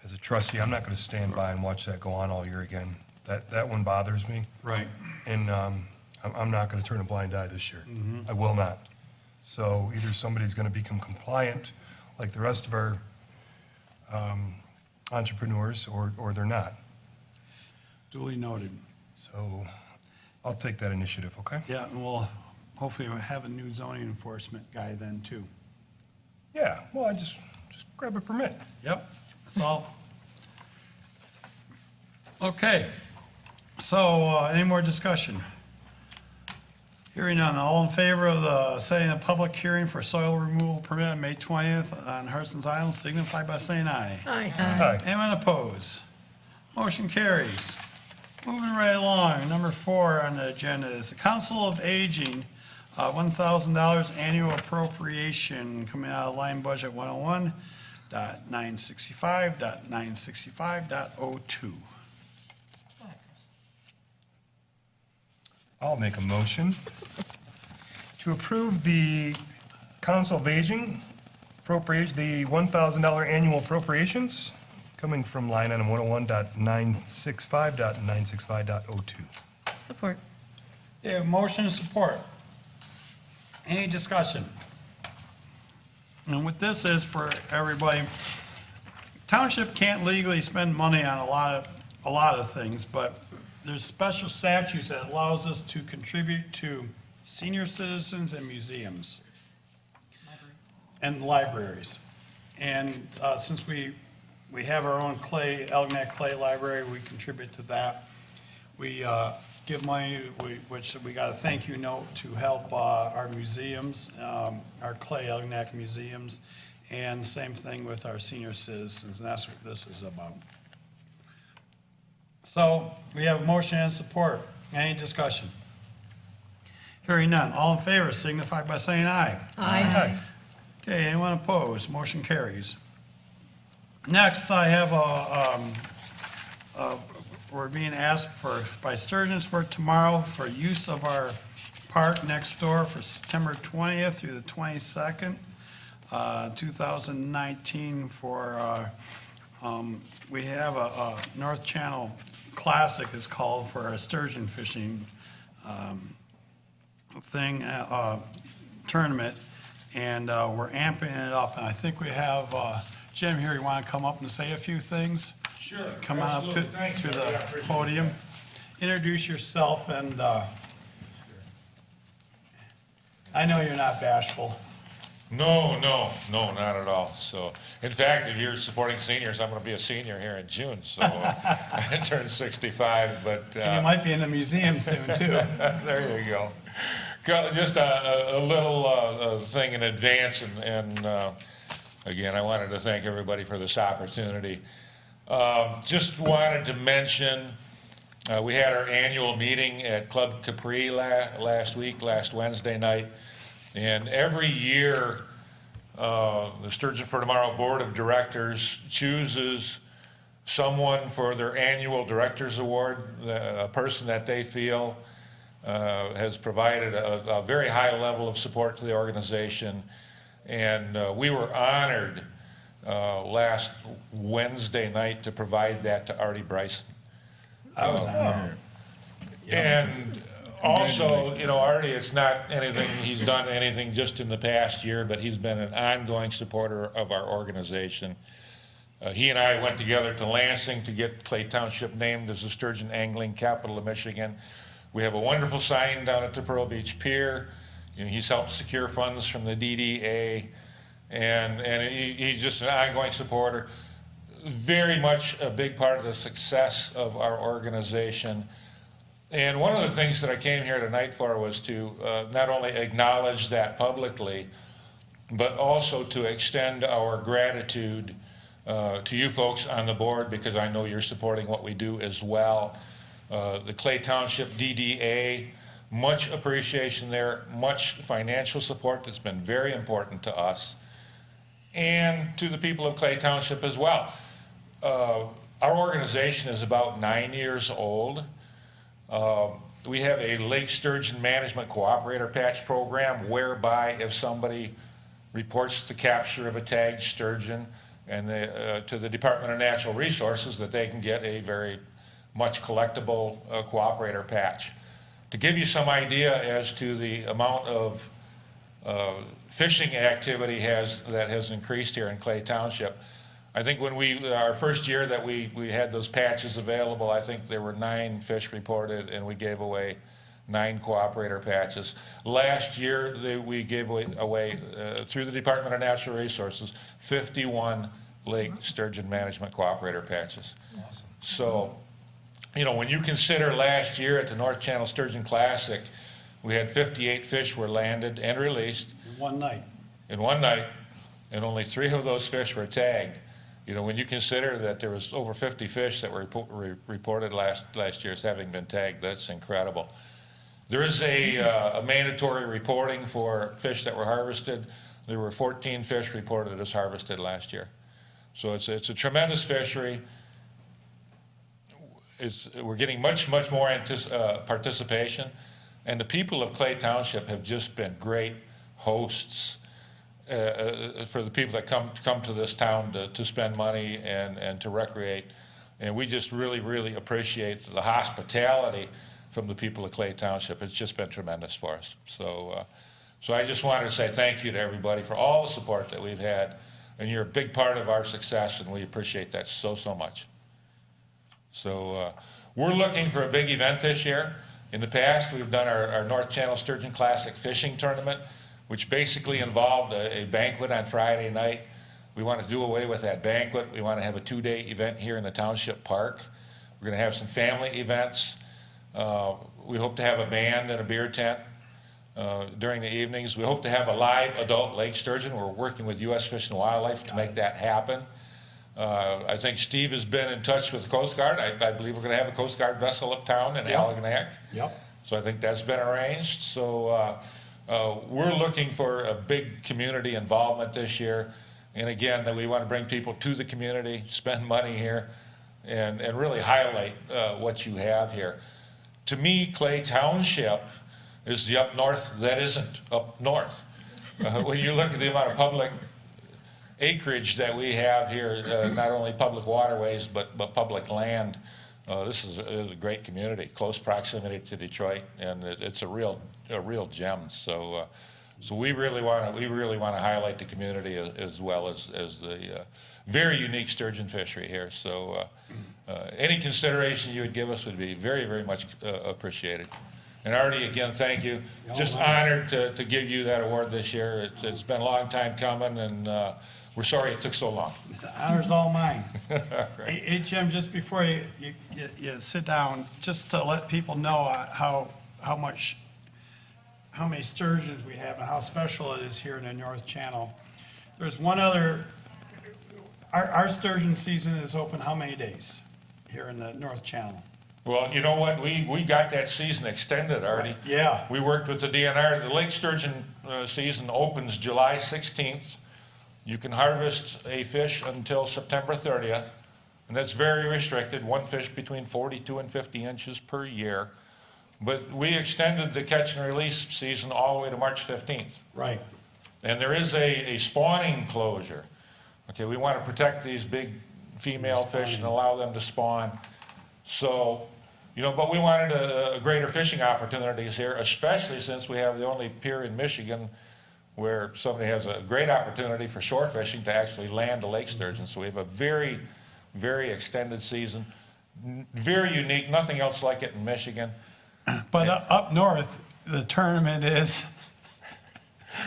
as a trustee, I'm not going to stand by and watch that go on all year again. That one bothers me, Right. and I'm not going to turn a blind eye this year. I will not. So either somebody's going to become compliant, like the rest of our entrepreneurs, or they're not. Duly noted. So I'll take that initiative, okay? Yeah, and we'll hopefully have a new zoning enforcement guy then, too. Yeah, well, I just grab a permit. Yep, that's all. Okay, so any more discussion? Hearing none, all in favor of the setting a public hearing for soil removal permit on May 20th on Harson's Island, signify by saying aye. Aye. Aye. Anyone opposed? Motion carries. Moving right along, number 4 on the agenda is the Council of Aging, $1,000 annual appropriation coming out of line budget 101.965.965.02. I'll make a motion to approve the Council of Aging appropriation, the $1,000 annual appropriations coming from line item 101.965.965.02. Support. Yeah, motion and support. Any discussion? And what this is for everybody, township can't legally spend money on a lot of things, but there's special statutes that allows us to contribute to senior citizens and museums and libraries. And since we have our own Elginak Clay Library, we contribute to that. We give money, which we got a thank you note to help our museums, our Clay Elginak museums, and same thing with our senior citizens, and that's what this is about. So we have a motion and support. Any discussion? Hearing none. All in favor signify by saying aye. Aye. Okay, anyone opposed? Motion carries. Next, I have we're being asked by Sturgeons for tomorrow for use of our park next door for September 20th through the 22nd, 2019 for, we have a North Channel Classic is called for a sturgeon fishing tournament, and we're amping it up. And I think we have Jim here. You want to come up and say a few things? Sure. Come on up to the podium. Introduce yourself, and I know you're not bashful. No, not at all. So, in fact, if you're supporting seniors, I'm going to be a senior here in June, so I turned 65, but... And you might be in the museum soon, too. There you go. Just a little thing in advance, and again, I wanted to thank everybody for this opportunity. Just wanted to mention, we had our annual meeting at Club Capri last Wednesday night, and every year, the Sturgeon for Tomorrow Board of Directors chooses someone for their annual Directors Award, a person that they feel has provided a very high level of support to the organization. And we were honored last Wednesday night to provide that to Artie Bryson. And also, Artie, it's not anything, he's done anything just in the past year, but he's been an ongoing supporter of our organization. He and I went together to Lansing to get Clay Township named as the Sturgeon Angling Capital of Michigan. We have a wonderful sign down at the Pearl Beach Pier. He's helped secure funds from the DDA, and he's just an ongoing supporter. Very much a big part of the success of our organization. And one of the things that I came here tonight for was to not only acknowledge that publicly, but also to extend our gratitude to you folks on the board, because I know you're supporting what we do as well. The Clay Township DDA, much appreciation there, much financial support that's been very important to us, and to the people of Clay Township as well. Our organization is about 9 years old. We have a Lake Sturgeon Management Cooperator Patch program, whereby if somebody reports the capture of a tagged sturgeon and to the Department of Natural Resources, that they can get a very much collectible cooperator patch. To give you some idea as to the amount of fishing activity that has increased here in Clay Township, I think when our first year that we had those patches available, I think there were 9 fish reported, and we gave away 9 cooperator patches. Last year, we gave away through the Department of Natural Resources, 51 Lake Sturgeon Management Cooperator patches. Awesome. So, when you consider last year at the North Channel Sturgeon Classic, we had 58 fish were landed and released. In one night. In one night, and only 3 of those fish were tagged. When you consider that there was over 50 fish that were reported last year as having been tagged, that's incredible. There is a mandatory reporting for fish that were harvested. There were 14 fish reported as harvested last year. So it's a tremendous fishery. We're getting much more participation, and the people of Clay Township have just been great hosts. for the people that come to this town to spend money and to recreate. And we just really appreciate the hospitality from the people of Clay Township. It's just been tremendous for us. So I just wanted to say thank you to everybody for all the support that we've had. And you're a big part of our success, and we appreciate that so much. So we're looking for a big event this year. In the past, we've done our North Channel Sturgeon Classic Fishing Tournament, which basically involved a banquet on Friday night. We want to do away with that banquet. We want to have a 2-day event here in the Township Park. We're going to have some family events. We hope to have a band and a beer tent during the evenings. We hope to have a live adult lake sturgeon. We're working with U.S. Fish and Wildlife to make that happen. I think Steve has been in touch with the Coast Guard. I believe we're going to have a Coast Guard vessel uptown in Algonac. Yep. So I think that's been arranged. So we're looking for a big community involvement this year. And again, that we want to bring people to the community, spend money here, and really highlight what you have here. To me, Clay Township is the up north that isn't up north. When you look at the amount of public acreage that we have here, not only public waterways, but public land, this is a great community, close proximity to Detroit, and it's a real gem. So we really want to highlight the community as well as the very unique sturgeon fishery here. So any consideration you would give us would be very much appreciated. And Artie, again, thank you. Just honored to give you that award this year. It's been a long time coming, and we're sorry it took so long. The honor's all mine. Hey, Jim, just before you sit down, just to let people know how many sturgeons we have and how special it is here in the North Channel. There's one other, our sturgeon season is open how many days here in the North Channel? Well, you know what? We got that season extended, Artie. Yeah. We worked with the DNR. The lake sturgeon season opens July 16th. You can harvest a fish until September 30th, and that's very restricted, one fish between 42 and 50 inches per year. But we extended the catch and release season all the way to March 15th. Right. And there is a spawning closure. Okay, we want to protect these big female fish and allow them to spawn. So, but we wanted a greater fishing opportunities here, especially since we have the only pier in Michigan where somebody has a great opportunity for shore fishing to actually land a lake sturgeon. So we have a very extended season, very unique, nothing else like it in Michigan. But up north, the tournament is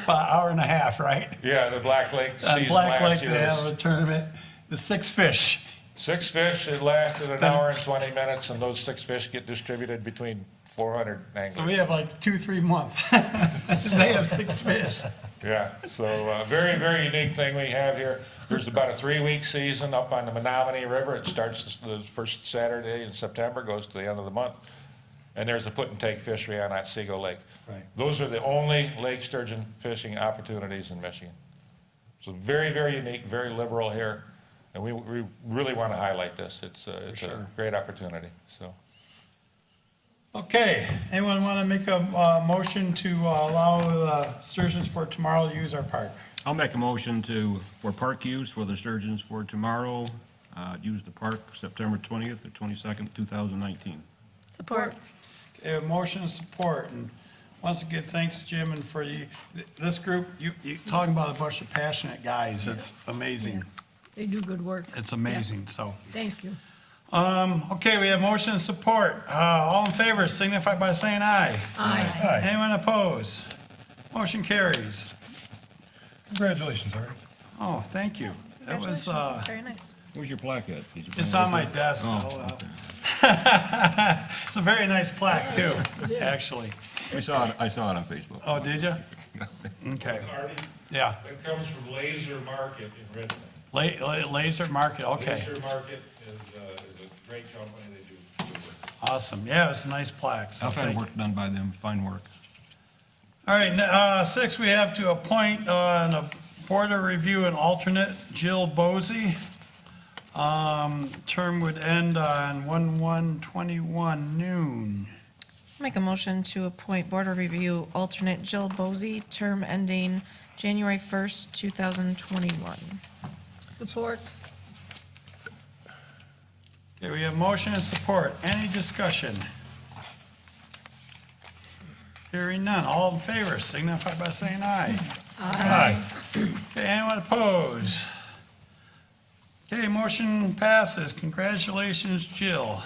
about an hour and a half, right? Yeah, the Black Lake season Black Lake, last year they was have a tournament, the 6 fish. 6 fish. It lasted an hour and 20 minutes, and those 6 fish get distributed between 400 anglers. So we have like 2-3 months. They have 6 fish. Yeah, so very unique thing we have here. There's about a 3-week season up on the Menominee River. It starts the first Saturday in September, goes to the end of the month. And there's a put and take fishery on Otsego Lake. Right. Those are the only lake sturgeon fishing opportunities in Michigan. So very unique, very liberal here. And we really want to highlight this. It's a great opportunity, so. Okay, anyone want to make a motion to allow the sturgeons for tomorrow to use our park? I'll make a motion for park use for the sturgeons for tomorrow. Use the park September 20th or 22nd, 2019. Support. Okay, a motion and support. And once again, thanks, Jim, and for this group, you talking about a bunch of passionate guys. It's amazing. They do good work. It's amazing, so. Thank you. Okay, we have motion and support. All in favor signify by saying aye. Aye. Anyone opposed? Motion carries. Congratulations, Artie. Oh, thank you. That was, That's very nice. Where's your plaque at? Did you bring it's it on with my you? desk. Oh, so, okay. It's a very nice plaque, too, It is. actually. I saw it on Facebook. Oh, did you? Okay, Artie, yeah. that comes from Laser Market in Richmond. Laser Market, okay. Laser Market is a great company. They do good work. Awesome. Yeah, it's a nice plaque, so I've had thank you. work done by them, fine work. All right, 6, we have to appoint on a board of review an alternate, Jill Bosey. Term would end on 1/1/21 noon. Make a motion to appoint Board of Review alternate Jill Bosey, term ending January 1st, 2021. Support. Okay, we have motion and support. Any discussion? Hearing none. All in favor signify by saying aye. Aye. Okay, anyone opposed? Okay, motion passes. Congratulations, Jill.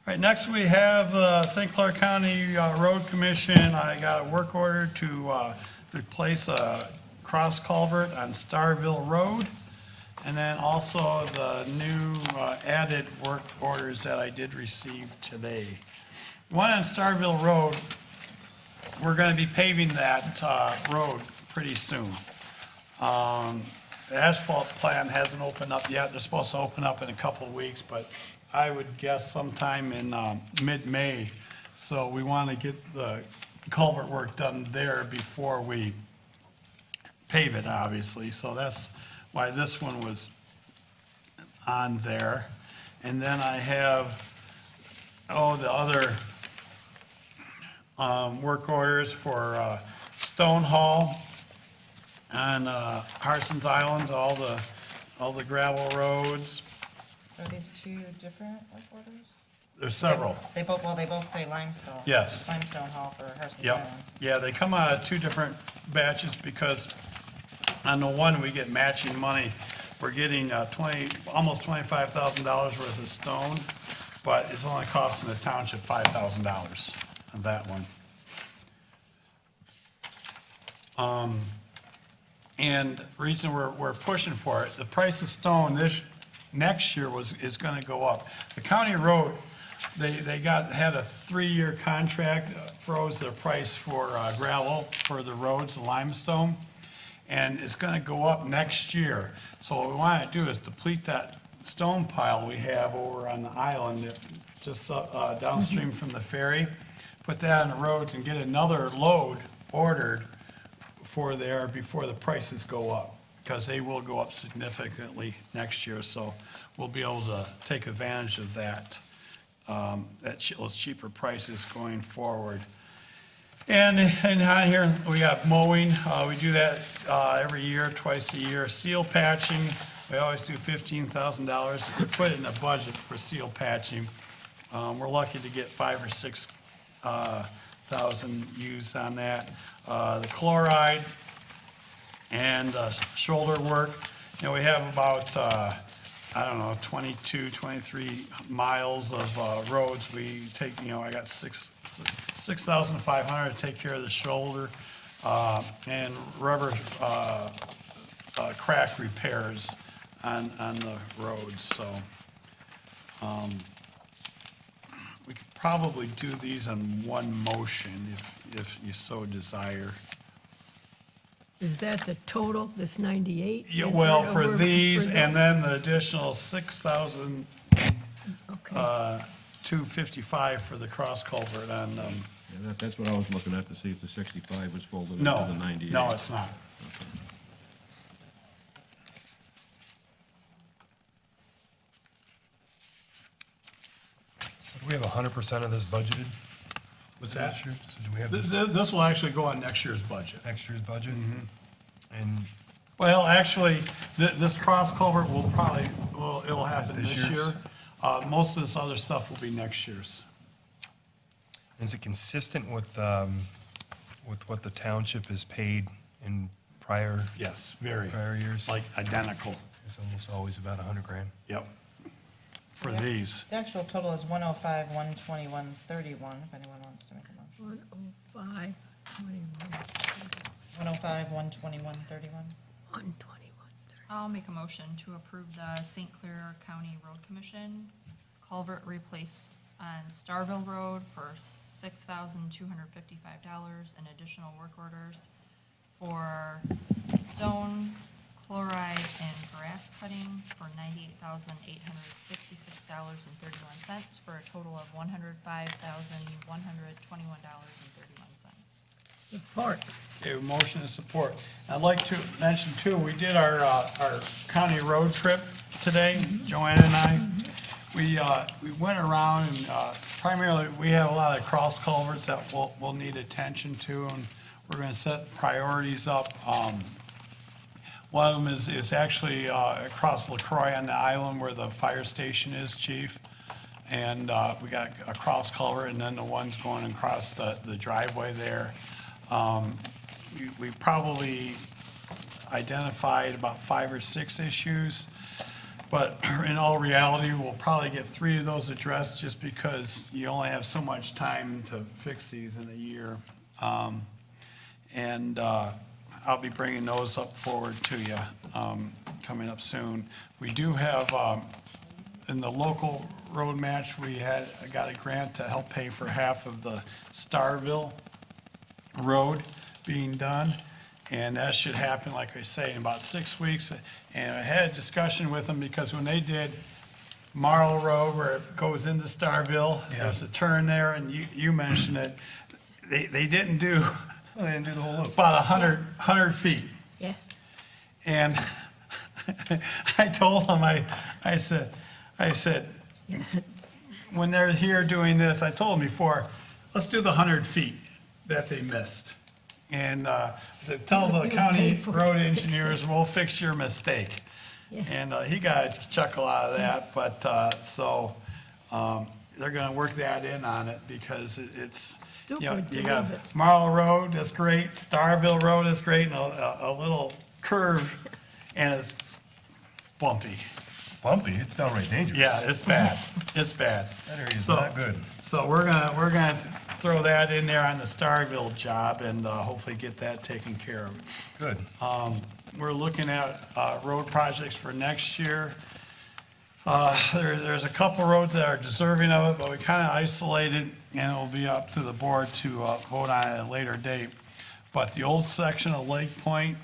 All right, next we have the St. Clair County Road Commission. I got a work order to replace a cross culvert on Starville Road. And then also the new added work orders that I did receive today. One on Starville Road, we're gonna be paving that road pretty soon. The asphalt plant hasn't opened up yet. They're supposed to open up in a couple of weeks, but I would guess sometime in mid-May. So we want to get the culvert work done there before we pave it, obviously. So that's why this one was on there. And then I have, the other work orders for Stone Hall on Harson's Island, all the gravel roads. So are these two different work orders? There's several. They both say limestone. Yes. Limestone Hall for Harson's Yep. Island. Yeah, they come out of two different batches because on the one, we get matching money. We're getting almost $25,000 worth of stone, but it's only costing the township $5,000 on that one. And reason we're pushing for it, the price of stone next year is gonna go up. The county road, they had a 3-year contract, froze their price for gravel for the roads, the limestone, and it's gonna go up next year. So what we wanna do is deplete that stone pile we have over on the island, just downstream from the ferry, put that on the roads and get another load ordered for there before the prices go up, because they will go up significantly next year, so we'll be able to take advantage of that, those cheaper prices going forward. And on here, we have mowing, we do that every year, twice a year. Seal patching, we always do $15,000. If we put it in the budget for seal patching, we're lucky to get 5 or 6 thousand used on that. The chloride and shoulder work, we have about, 22, 23 miles of roads. We take, I got 6,500 to take care of the shoulder, and rubber crack repairs on the roads, so. We could probably do these on one motion if you so desire. Is that the total, this 98? Yeah, Is well, that for over these, for and those? then the additional 6,255 for the cross culvert on, Yeah, that's what I was looking at, to see if the 65 was folded no, into the 98. no, it's not. So do we have 100% of this budgeted? What's that? This year? So do we have This, this this will actually go on next year's budget. next year's budget? And Well, actually, this cross culvert will probably, it'll happen This this year's? year. Most of this other stuff will be next year's. is it consistent with what the township has paid in prior Yes, very, years? like identical. It's almost always about 100 grand. Yep. For Yeah. these. The actual total is 105, 121, 31, if anyone wants to make a motion. 105, 21, 105, 121, 31. 121, I'll make a motion to approve the St. Clair County Road Commission culvert replace on Starville Road for $6,255 and additional work orders for stone, chloride, and grass cutting for $98,866.31 for a total of $105,121.31. Support. Okay, motion and support. I'd like to mention too, we did our county road trip today, Joanna and I. We went around and primarily, we have a lot of cross culverts that we'll need attention to, and we're gonna set priorities up. One of them is actually across LaCroix on the island where the fire station is, Chief. And we got a cross culvert, and then the ones going across the driveway there. We probably identified about 5 or 6 issues, but in all reality, we'll probably get 3 of those addressed just because you only have so much time to fix these in a year. And I'll be bringing those up forward to you coming up soon. We do have, in the local road match, got a grant to help pay for half of the Starville road being done. And that should happen, like I say, in about 6 weeks. And I had a discussion with them because when they did Marl Road where it goes into Starville, there's a turn there, and you mentioned it. They didn't do They didn't do the whole loop. about 100 feet. Yeah. And I told them, I said, when they're here doing this, I told them before, let's do the 100 feet that they missed. And I said, tell the county road engineers, we'll fix your mistake. Yeah. And he got a chuckle out of that, but, they're gonna work that in on it because it's, you know, Stupid you to got leave it. Marl Road, that's great, Starville Road is great, and a little curve, and it's bumpy. Bumpy, it's downright dangerous. Yeah, it's bad, it's bad. That area's So- not good. So we're gonna throw that in there on the Starville job and hopefully get that taken care of. Good. We're looking at road projects for next year. There's a couple roads that are deserving of it, but we kind of isolated, and it'll be up to the board to vote on it at a later date. But the old section of Lake Point,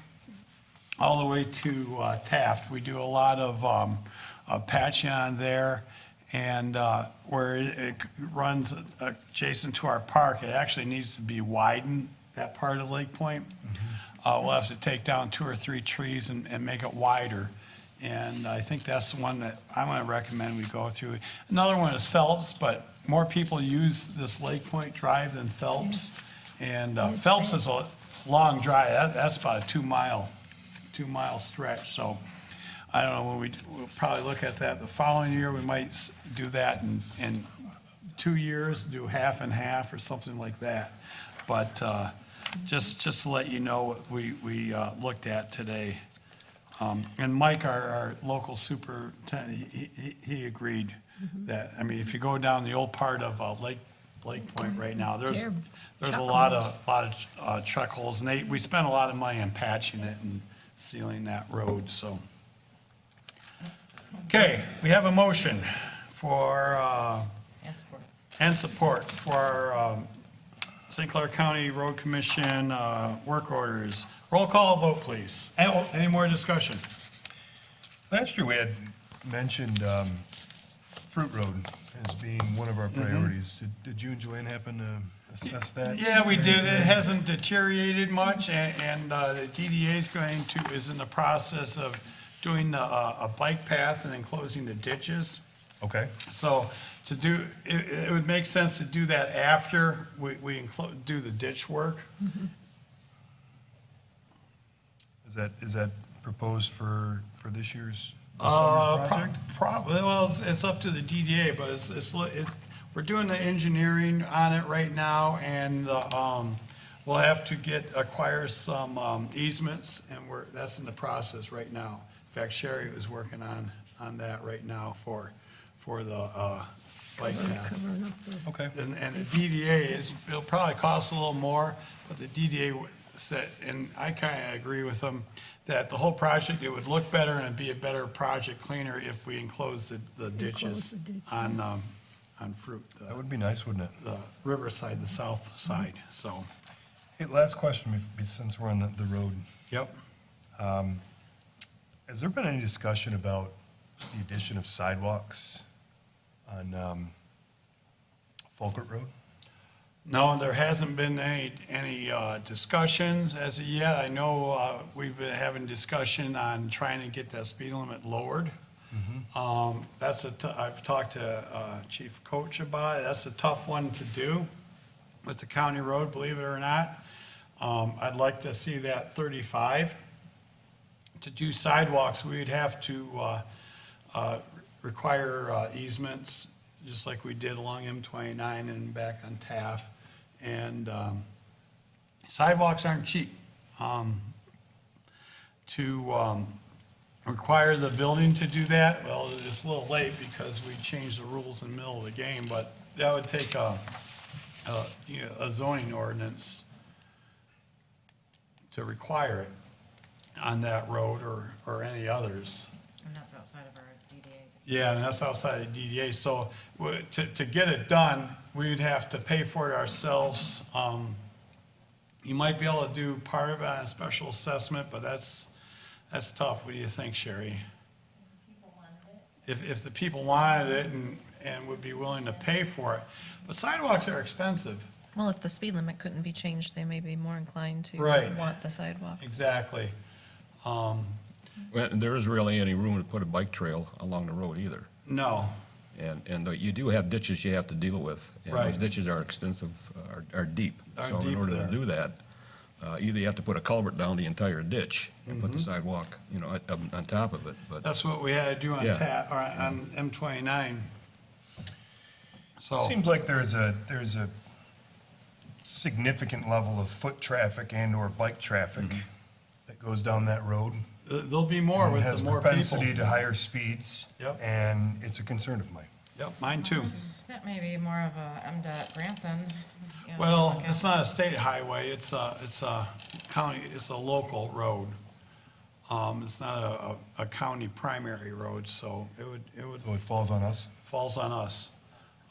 all the way to Taft, we do a lot of patching on there. And where it runs adjacent to our park, it actually needs to be widened, that part of Lake Point. We'll have to take down 2 or 3 trees and make it wider. And I think that's the one that I'm gonna recommend we go through. Another one is Phelps, but more people use this Lake Point Drive than Phelps. And Phelps is a long drive, that's about a 2-mile stretch, so I don't know, we'll probably look at that the following year. We might do that in 2 years, do half and half or something like that. But just to let you know what we looked at today. And Mike, our local superintendent, he agreed that, I mean, if you go down the old part of Lake Point right now, there's a lot of truck holes. And we spent a lot of money on patching it and sealing that road, so. Okay, we have a motion for, and support for our St. Clair County Road Commission work orders. Roll call vote, please. Any more discussion? Last year, we had mentioned Fruit Road as being one of our priorities. Did you and Joanne happen to assess that? Yeah, we did. It hasn't deteriorated much, and the DDA is in the process of doing a bike path and then closing the ditches. Okay. So it would make sense to do that after we do the ditch work. Is that proposed for this year's summer project? Probably, well, it's up to the DDA, but we're doing the engineering on it right now, and we'll have to acquire some easements, and that's in the process right now. In fact, Sherry was working on that right now for the bike path. Okay. And the DDA it'll probably cost a little more, but the DDA said, and I kind of agree with them, that the whole project, it would look better and it'd be a better project, cleaner, if we enclose the ditches on Fruit. That would be nice, wouldn't it? The riverside, the south side, so. Hey, last question, since we're on the road. Yep. Has there been any discussion about the addition of sidewalks on Faukert Road? No, there hasn't been any discussions as of yet. I know we've been having discussion on trying to get that speed limit lowered. I've talked to Chief Coach about it. That's a tough one to do with the county road, believe it or not. I'd like to see that 35. To do sidewalks, we'd have to require easements, just like we did along M29 and back on Taft. And sidewalks aren't cheap. To require the building to do that, well, it's a little late because we changed the rules in the middle of the game, but that would take a zoning ordinance to require it on that road or any others. And that's outside of our DDA. Yeah, and that's outside of DDA, so to get it done, we'd have to pay for it ourselves. You might be able to do part of it on a special assessment, but that's tough. What do you think, Sherry? If the people wanted it and would be willing to pay for it. But sidewalks are expensive. Well, if the speed limit couldn't be changed, they may be more inclined to Right. want the sidewalk. Exactly. Well, there isn't really any room to put a bike trail along the road either. No, And you do have ditches you have to deal with. And those Right. ditches are extensive, are deep. Are So in deep order there. to do that, either you have to put a culvert down the entire ditch and put the sidewalk, on top of it, but. that's what we had to do on Yeah. on M29. So, Seems like there's a significant level of foot traffic and/or bike traffic that goes down that road. there'll be more And with has the more propensity people. to higher speeds. Yep. And it's a concern of mine. Yep, mine too. That may be more of a MDOT grant then. you know, Well, look it's at. not a state highway, it's a county, it's a local road. It's not a county primary road, so it would So it falls on us. falls on us.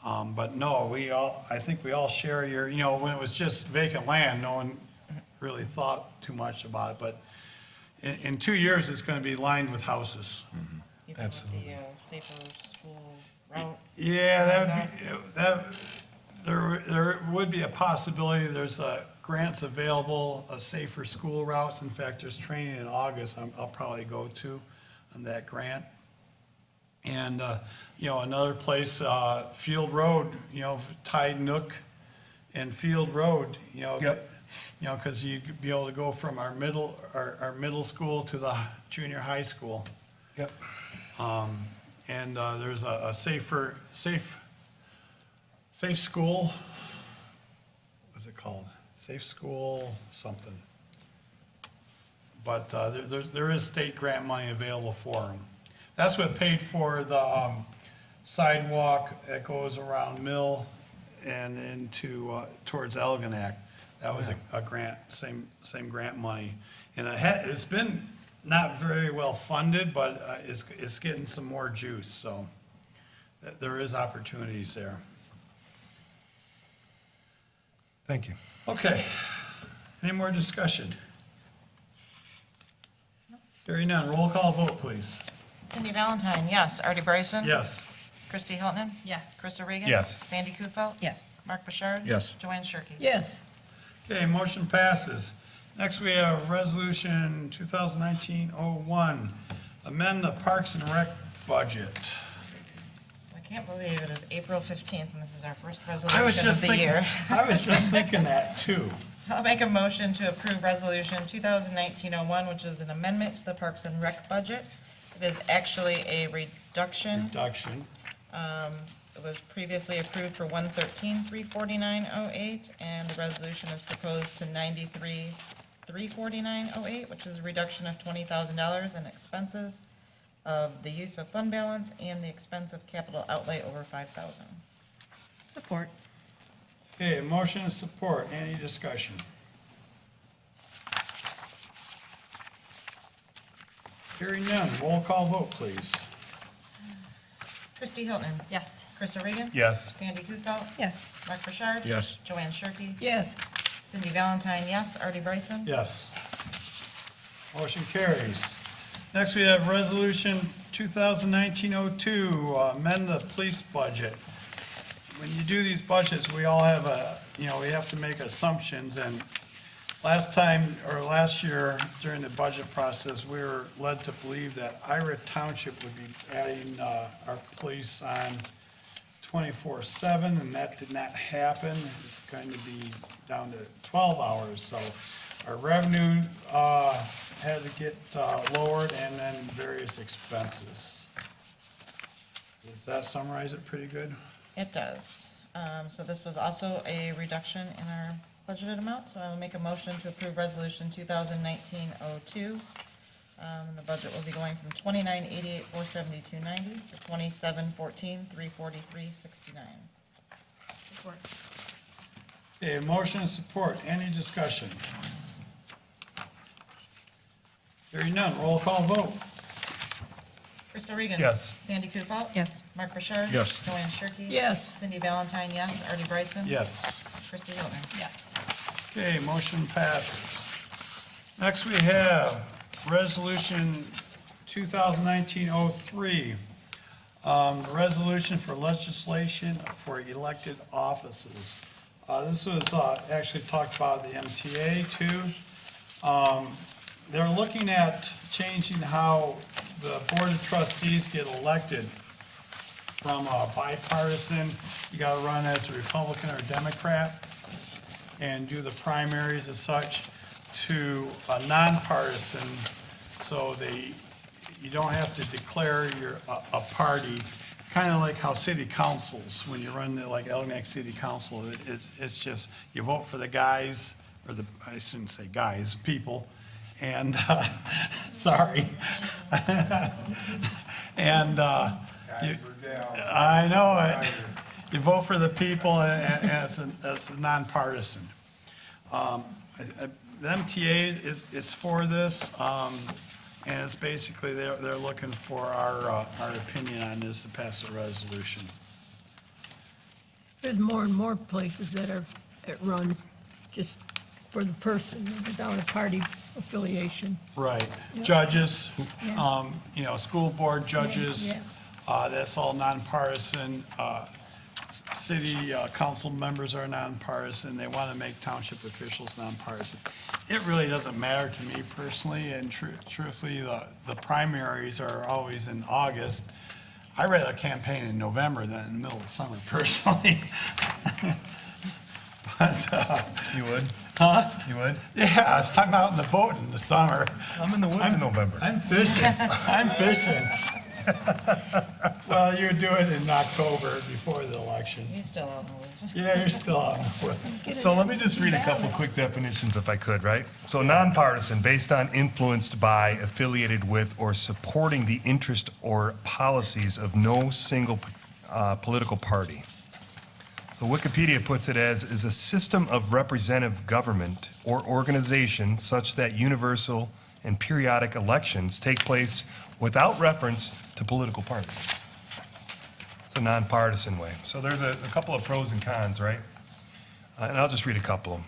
But no, I think we all share your, when it was just vacant land, no one really thought too much about it, but in 2 years, it's gonna be lined with houses. Even with Absolutely. the safer school route. Yeah, there would be a possibility, there's grants available, safer school routes. In fact, there's training in August I'll probably go to on that grant. And, another place, Field Road, Tide Nook and Field Road, Yep. because you'd be able to go from our middle school to the junior high school. Yep. And there's a safe school, what's it called? Safe school something. But there is state grant money available for them. That's what paid for the sidewalk that goes around Mill and into, towards Elginak. That was a grant, same grant money. And it's been not very well funded, but it's getting some more juice, so there is opportunities there. Thank you. Okay, any more discussion? Hearing none, roll call vote, please. Cindy Valentine, yes. Artie Bryson? Yes. Christy Hilton? Yes. Krista Regan? Yes. Sandy Kufelt? Yes. Mark Bouchard? Yes. Joanne Shirkey? Yes. Okay, motion passes. Next, we have Resolution 2019-01, amend the Parks and Rec budget. So I can't believe it is April 15th, and this is our first I was resolution of just the thinking, year. I was just thinking that too. I'll make a motion to approve Resolution 2019-01, which is an amendment to the Parks and Rec budget. It is actually a reduction. Reduction. It was previously approved for 113,349.08, and the resolution is proposed to 93,349.08, which is a reduction of $20,000 in expenses of the use of fund balance and the expense of capital outlay over $5,000. Support. Okay, motion and support. Any discussion? Hearing none, roll call vote, please. Christy Hilton. Yes. Krista Regan. Yes. Sandy Kufelt. Yes. Mark Bouchard. Yes. Joanne Shirkey. Yes. Cindy Valentine, yes. Artie Bryson. Yes. Motion carries. Next, we have Resolution 2019-02, amend the police budget. When you do these budgets, we all have we have to make assumptions, and last year during the budget process, we were led to believe that Hearing-Township would be adding our police on 24/7, and that did not happen. It's going to be down to 12 hours, so our revenue had to get lowered, and then various expenses. Does that summarize it pretty good? It does. So this was also a reduction in our budgeted amount, so I will make a motion to approve resolution 2019-02. The budget will be going from 2988,472.90 to 2714,343.69. Support. Okay, motion and support. Any discussion? Hearing none, roll call vote. Krista Regan. Yes. Sandy Kufal. Yes. Mark Bouchard. Yes. Joanne Shirkey. Yes. Cindy Valentine, yes. Artie Bryson. Yes. Kristi Hilton. Yes. Okay, motion passes. Next, we have Resolution 2019-03, resolution for legislation for elected offices. This was actually talked about at the MTA too. They're looking at changing how the Board of Trustees get elected from a bipartisan, you gotta run as a Republican or Democrat, and do the primaries as such, to a nonpartisan, so you don't have to declare a party, kind of like how city councils, when you run like Elginak City Council, it's just, you vote for the guys, or I shouldn't say guys, people, and, sorry. And, I know it. You vote for the people, and it's a nonpartisan. The MTA is for this, and it's basically, they're looking for our opinion on this to pass a resolution. There's more and more places that run just for the person without a party affiliation. Right. Judges, Yeah. school board judges, Yeah. that's all nonpartisan. City council members are nonpartisan. They want to make township officials nonpartisan. It really doesn't matter to me personally, and truthfully, the primaries are always in August. I'd rather campaign in November than in the middle of summer personally. But, You would? huh? You would? Yeah, I'm out in the boat in the summer. I'm in the woods in November. I'm fishing. I'm fishing. Well, you do it in October before the election. You still out in the woods. Yeah, you're still out in the woods. So let me just read a couple quick definitions if I could, right? So nonpartisan, based on, influenced by, affiliated with, or supporting the interest or policies of no single political party. So Wikipedia puts it as, is a system of representative government or organization such that universal and periodic elections take place without reference to political parties. It's a nonpartisan way. So there's a couple of pros and cons, right? And I'll just read a couple.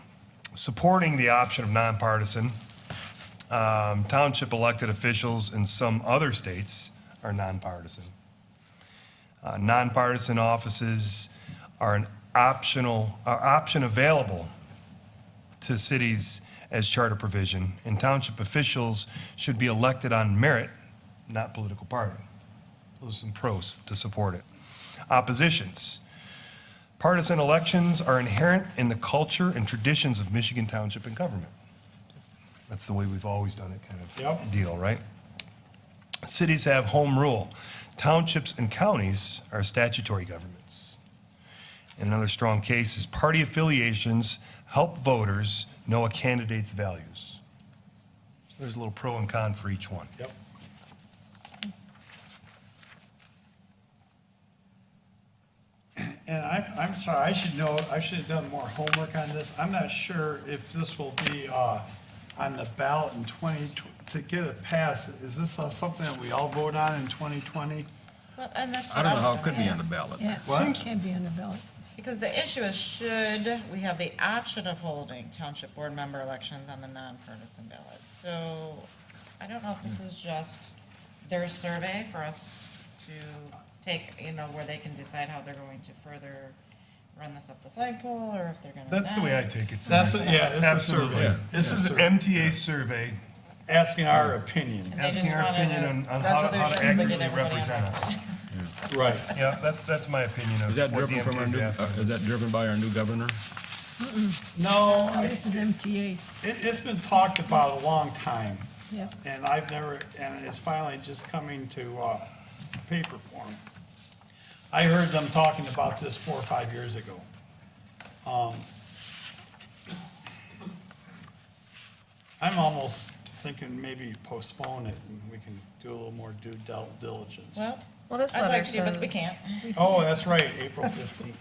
Supporting the option of nonpartisan, township elected officials in some other states are nonpartisan. Nonpartisan offices are an option available to cities as charter provision, and township officials should be elected on merit, not political party. Those are some pros to support it. Oppositions. Partisan elections are inherent in the culture and traditions of Michigan township and government. That's the way we've always done it, kind of Yep. deal, right? Cities have home rule. Townships and counties are statutory governments. And another strong case is party affiliations help voters know a candidate's values. So there's a little pro and con for each one. Yep. And I'm sorry, I should have done more homework on this. I'm not sure if this will be on the ballot in to get it passed. Is this something that we all vote on in 2020? Well, and that's I what don't know was how it gonna could be ask. on the ballot. Yeah, What? it can be on the ballot. Because the issue is, should we have the option of holding township board member elections on the nonpartisan ballot? So I don't know if this is just their survey for us to take, where they can decide how they're going to further run this up the flagpole, or if they're gonna. That's the way I take it. That's what, yeah, it's a Absolutely. survey. This is an MTA survey, Asking our opinion. And they asking just our wanted opinion a on how to resolutions to get accurately everybody on represent board. us. Right. Yeah, that's my opinion Is that of what the driven from our MTA new, is asking. is that driven by our new governor? No, This is MTA. it's been talked about a long time. Yep. And and it's finally just coming to paper form. I heard them talking about this 4 or 5 years ago. I'm almost thinking maybe postpone it and we can do a little more due diligence. Well, This I'd letter like to, but we says- can't. Oh, that's right, April 15th.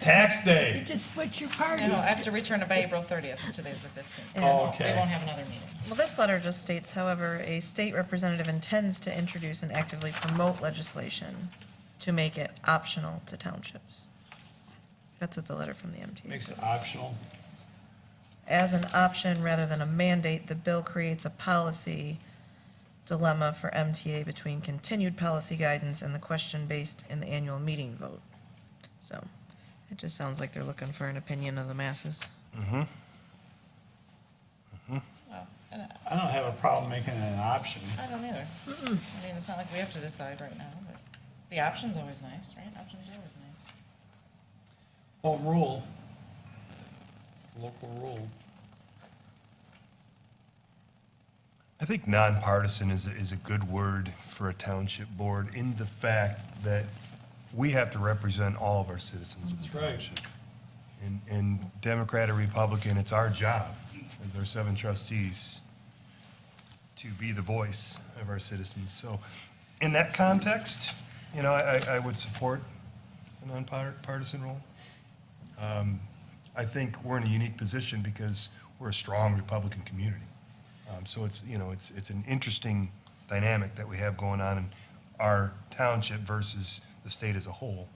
Tax day. Just switch your party. No, I have to return it by April 30th, and today's the 15th. So Oh, we okay. won't have another meeting. Well, this letter just states, however, a state representative intends to introduce and actively promote legislation to make it optional to townships. That's what the letter from the MTA Makes it says. optional. As an option rather than a mandate, the bill creates a policy dilemma for MTA between continued policy guidance and the question based in the annual meeting vote. So it just sounds like they're looking for an opinion of the masses. Well, and I don't have a problem making it an option. I don't either. I mean, it's not like we have to decide right now, but the option's always nice, right? Options are always nice. Home rule. Local rule. I think nonpartisan is a good word for a township board in the fact that we have to represent all of our citizens as a That's right. township. And Democrat or Republican, it's our job as our 7 trustees to be the voice of our citizens. So in that context, you know, I would support a nonpartisan role. I think we're in a unique position because we're a strong Republican community. So it's, you know, it's an interesting dynamic that we have going on in our township versus the state as a whole.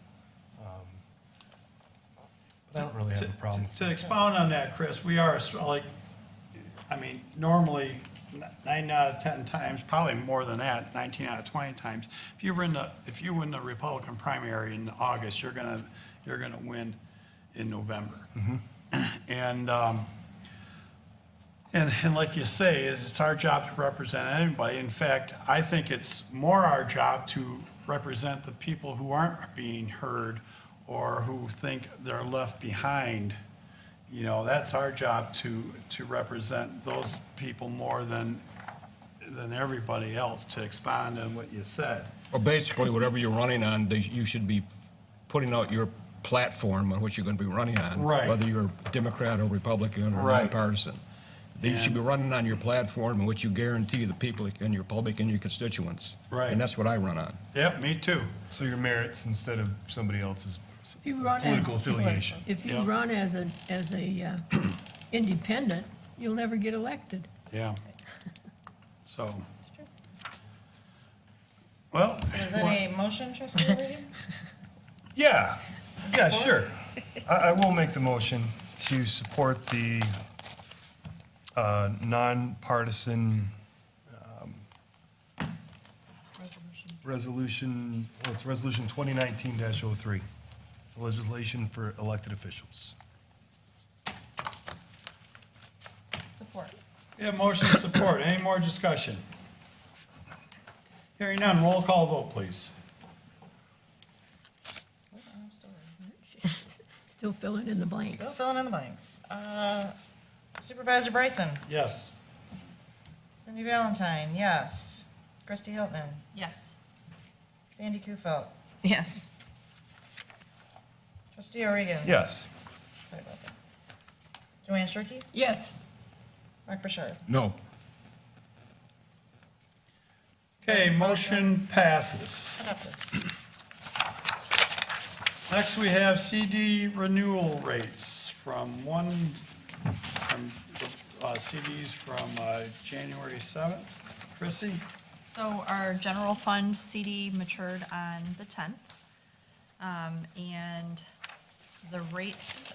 But I don't really have a problem. To expound on that, Chris, we are, like, I mean, normally, 9 out of 10 times, probably more than that, 19 out of 20 times, if you win the Republican primary in August, you're gonna win in November. And like you say, it's our job to represent anybody. In fact, I think it's more our job to represent the people who aren't being heard or who think they're left behind. You know, that's our job to represent those people more than everybody else, to expound on what you said. Well, basically, whatever you're running on, you should be putting out your platform on what you're going to be running on. Right. Whether you're Democrat or Republican or Right. nonpartisan. You should be And- running on your platform and what you guarantee the people and your public and your constituents. Right. And that's what I run on. Yep, me too. So your merits instead of somebody else's If you run as, political affiliation. if you Yeah. run as independent, you'll never get elected. Yeah. So. Well. So is that a motion, trustee Regan? Yeah, sure. I will make the motion to support the nonpartisan resolution, well, it's Resolution 2019-03, legislation for elected officials. Support. Yeah, motion and support. Any more discussion? Hearing none, roll call vote, please. Still filling in the blanks. Still filling in the blanks. Supervisor Bryson, Yes. Cindy Valentine, yes. Christy Hilton, Yes. Sandy Kufelt, Yes. trustee O'Regan. Yes. Sorry about that. Joanne Shirkey, Yes. Mark Burchard. No. Okay, motion passes. Adopted. Next, we have CD renewal rates from CDs from January 7th. Chrissy? So our general fund CD matured on the 10th. And the rates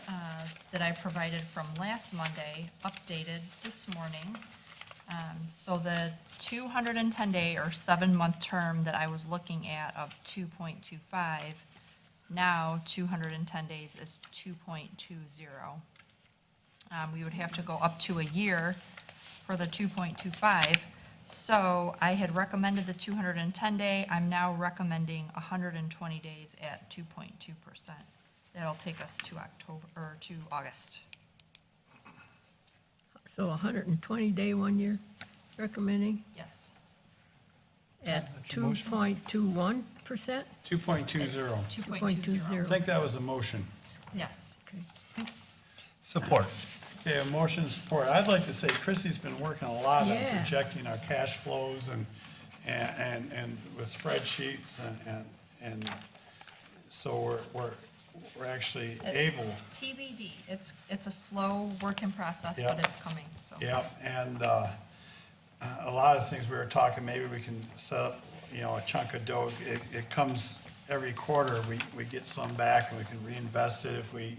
that I provided from last Monday updated this morning. So the 210-day or 7-month term that I was looking at of 2.25, now 210 days is 2.20. We would have to go up to a year for the 2.25, So I had recommended the 210-day. I'm now recommending 120 days at 2.2%. That'll take us to October, or to August. So 120-day 1 year recommending Yes. at 2.21%? 2.20. 2.20. I think that was a motion. Yes. Okay. Support. Okay, a motion and support. I'd like to say Chrissy's been working a lot on Yeah. projecting our cash flows and with spreadsheets and so we're actually able. TBD. It's a slow working process, Yeah. but it's coming, so. Yeah, and a lot of things we were talking, maybe we can set up, a chunk of dough. It comes every quarter, we get some back and we can reinvest it if we,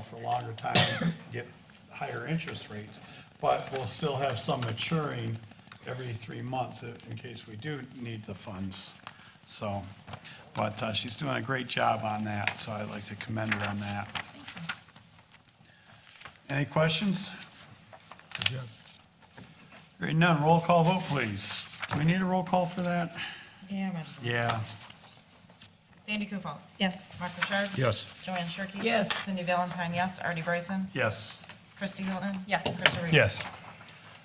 for a longer time, get higher interest rates. But we'll still have some maturing every 3 months in case we do need the funds. So, but she's doing a great job on that, so I'd like to commend her on that. Any questions? Hearing none, roll call vote, please. Do we need a roll call for that? Yeah, man. Yeah. Sandy Kufal. Yes. Mark Bouchard. Yes. Joanne Shirkey. Yes. Cindy Valentine, yes. Artie Bryson. Yes. Christie Hilton. Yes. Chris Reed. Yes.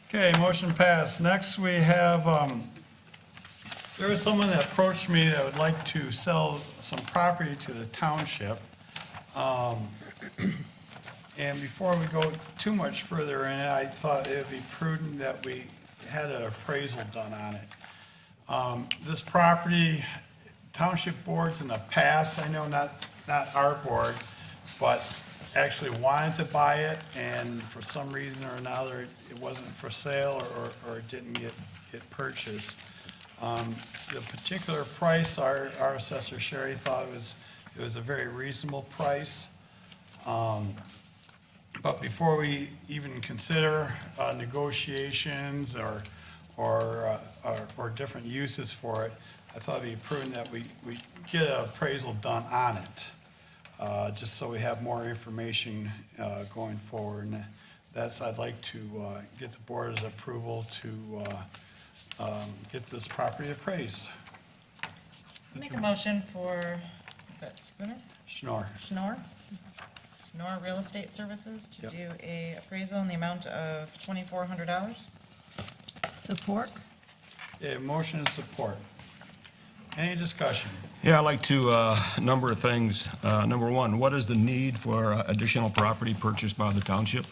Okay, motion passed. Next, we have, there was someone that approached me that would like to sell some property to the township. And before we go too much further in it, I thought it would be prudent that we had an appraisal done on it. This property, township boards in the past, I know not our board, but actually wanted to buy it, and for some reason or another, it wasn't for sale or it didn't get purchased. The particular price, our assessor Sherry thought it was a very reasonable price. But before we even consider negotiations or different uses for it, I thought it'd be prudent that we get an appraisal done on it, just so we have more information going forward. And that's, I'd like to get the board's approval to get this property appraised. Make a motion for, is that Schooner? Schnorr. Schnorr Real Estate Services to do a appraisal in the amount of $2,400. Support? Yeah, motion and support. Any discussion? Yeah, I'd like to, a number of things. Number one, what is the need for additional property purchased by the township?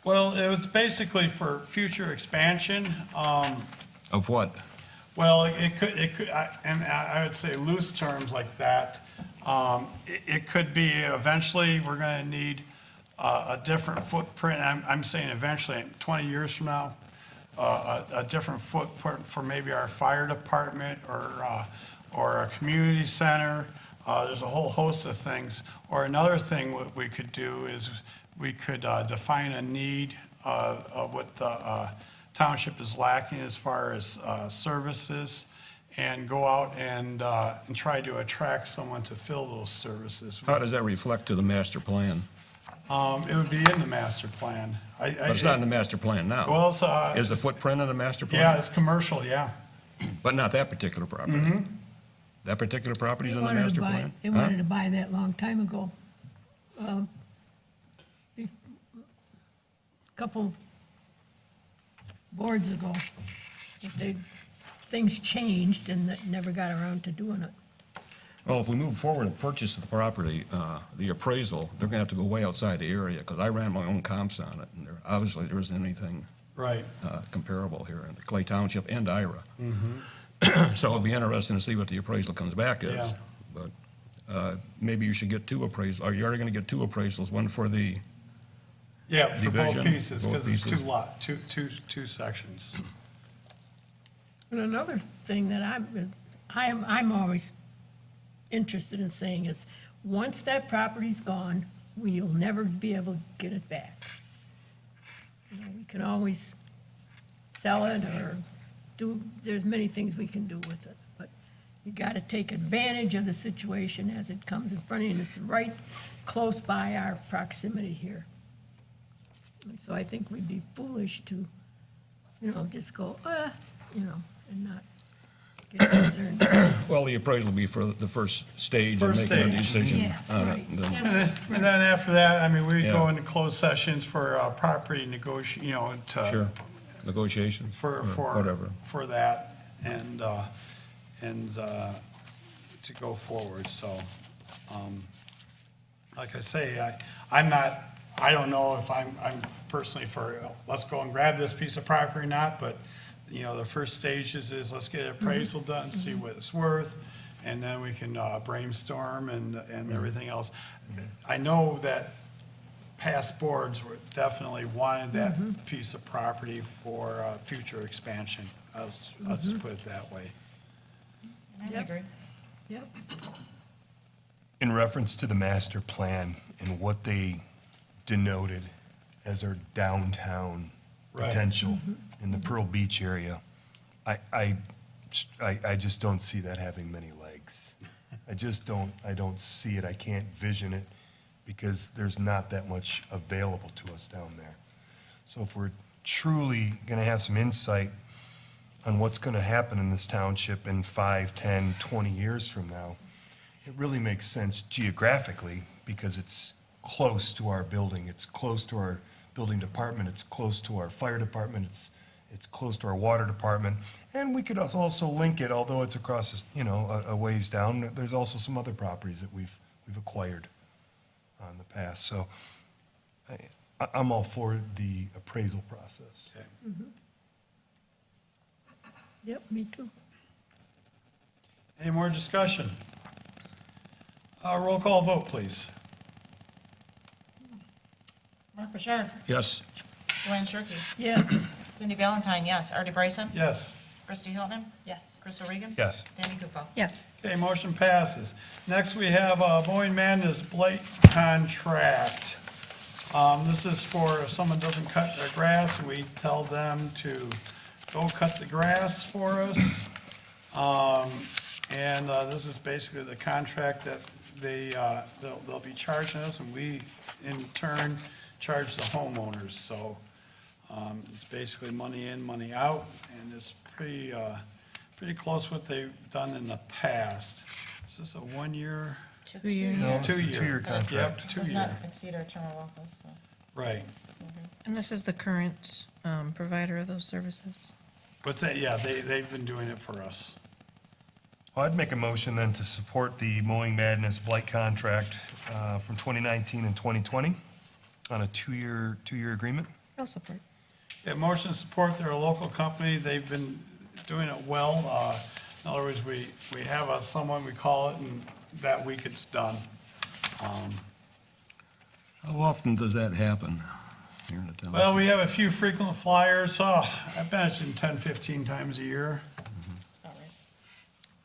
Well, it was basically for future expansion. Of what? Well, it could, and I would say loose terms like that. It could be eventually, we're gonna need a different footprint. I'm saying eventually, 20 years from now, a different footprint for maybe our fire department or a community center. There's a whole host of things. Or another thing what we could do is we could define a need of what the township is lacking as far as services, and go out and try to attract someone to fill those services. How does that reflect to the master plan? It would be in the master plan. But it's not in the master plan now. Well, it's, Is the footprint in the master plan? yeah, it's commercial, yeah. But not that particular property? That particular property's in the master plan? They Huh? wanted to buy that long time ago. Couple boards ago. But things changed and that never got around to doing it. Well, if we move forward and purchase the property, the appraisal, they're gonna have to go way outside the area, because I ran my own comps on it, and obviously there isn't anything Right. comparable here in Clay Township and Ira. So it'll be interesting to see what the appraisal comes back Yeah. as. But maybe you should get two appraisals, or you're already gonna get two appraisals, one for the, Yeah, for both Division, pieces, both because it's pieces. two sections. And another thing that I'm always interested in saying is, once that property's gone, we'll never be able to get it back. We can always sell it or there's many things we can do with it, but you gotta take advantage of the situation as it comes in front of you, and it's right close by our proximity here. And so I think we'd be foolish to, just go, you know, and not get concerned. Well, the appraisal will be for the first stage and First making a stage. decision Yeah, on right. it. Then- And then after that, I mean, we go Yeah. into closed sessions for property Sure, negotiation, for, or whatever. for that, and to go forward, so, like I say, I don't know if I'm personally for, let's go and grab this piece of property or not, but, you know, the first stages is let's get an appraisal done, see what it's worth, and then we can brainstorm and everything else. I know that past boards were definitely wanted that piece of property for future expansion. I'll just put it that way. I agree. Yep. In reference to the master plan and what they denoted as our downtown Right. potential in the Pearl Beach area, I just don't see that having many legs. I don't see it, I can't vision it, because there's not that much available to us down there. So if we're truly gonna have some insight on what's gonna happen in this township in 5, 10, 20 years from now, it really makes sense geographically, because it's close to our building, it's close to our building department, it's close to our fire department, it's close to our water department, and we could also link it, although it's across, a ways down, there's also some other properties that we've acquired in the past, so I'm all for the appraisal process. Yep, me too. Any more discussion? Roll call vote, please. Mark Bouchard, Yes, Joanne Shirkey, Yes, Cindy Valentine, yes. Artie Bryson, Yes. Christie Hilton, Yes. Chris O'Regan. Yes. Sandy Kupel. Yes. Okay, motion passes. Next, we have a Mowing Madness Blight contract. This is for if someone doesn't cut their grass, we tell them to go cut the grass for us. And this is basically the contract that they'll be charging us, and we, in turn, charge the homeowners. So it's basically money in, money out, and it's pretty close what they've done in the past. Is this a 1 year? 2 years. No, it's a 2 year. two-year contract. Yep, Does 2 not year, exceed our term of office, so. right. And this is the current provider of those services? What's that? Yeah, they've been doing it for us. Well, I'd make a motion then to support the Mowing Madness Blight contract from 2019 and 2020 on a two-year agreement. I'll support. Yeah, motion to support, they're a local company, they've been doing it well. In other words, we have someone, we call it, and that week it's done. how often does that happen here in the town? Well, we have a few frequent flyers, I imagine 10, 15 times a year. All right.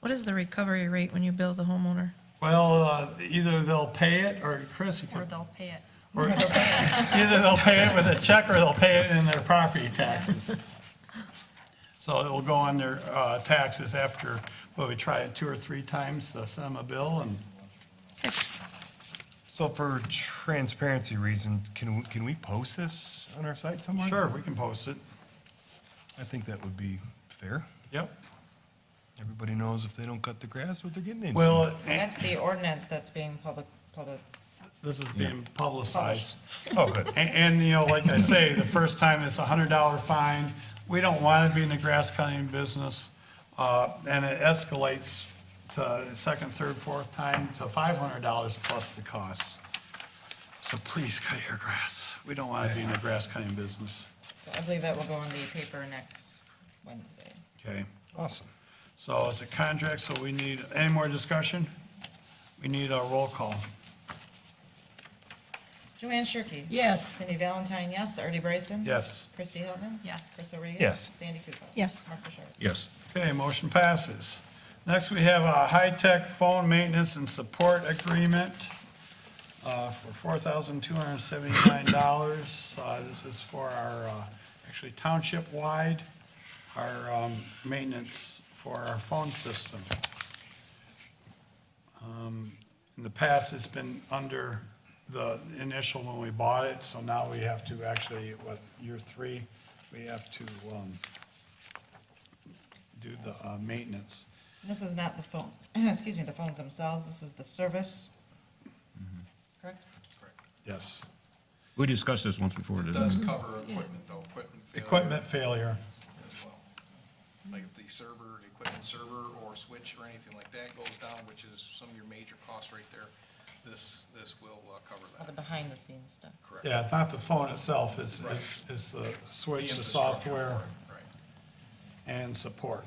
What is the recovery rate when you bill the homeowner? Well, either they'll pay it, or Chris, you Or can, they'll pay it. or either they'll pay it with a check or they'll pay it in their property taxes. So it will go on their taxes after, well, we try it 2 or 3 times, send them a bill, and So for transparency reasons, can we post this on our site somewhere? sure, we can post it. I think that would be fair. Yep. Everybody knows if they don't cut the grass, what they're getting into. Well, And that's the ordinance that's being public, this is being publicized. Oh, good. And, like I say, the first time it's a $100 fine. We don't want to be in the grass cutting business. And it escalates to second, third, fourth time to $500 plus the costs. So please cut your grass. We don't want to be in the grass cutting business. so I believe that will go in the paper next Wednesday. Okay? Awesome. So it's a contract, so we need, any more discussion? We need a roll call. Joanne Shirkey. yes, Cindy Valentine, yes. Artie Bryson. Yes. Christie Hilton. Yes. Chris O'Regan. Yes. Sandy Kupel. Yes. Mark Bouchard. Yes, Okay, motion passes. Next, we have a high-tech phone maintenance and support agreement for $4,279. This is for our, actually township-wide, our maintenance for our phone system. In the past, it's been under the initial when we bought it, so now we have to actually, year 3, we have to maintenance. This is not the phone, excuse me, the phones themselves, this is the service. Correct? Yes. We discussed this once before, It didn't does we? cover equipment though, equipment failure. Equipment failure. As well. Like if the server, the equipment server or switch or anything like that goes down, which is some of your major costs right there, this will cover All the that. behind the scenes stuff. Correct. Yeah, it's not the phone itself, it's Right. the switch, the infrastructure software, for it, Right. and support.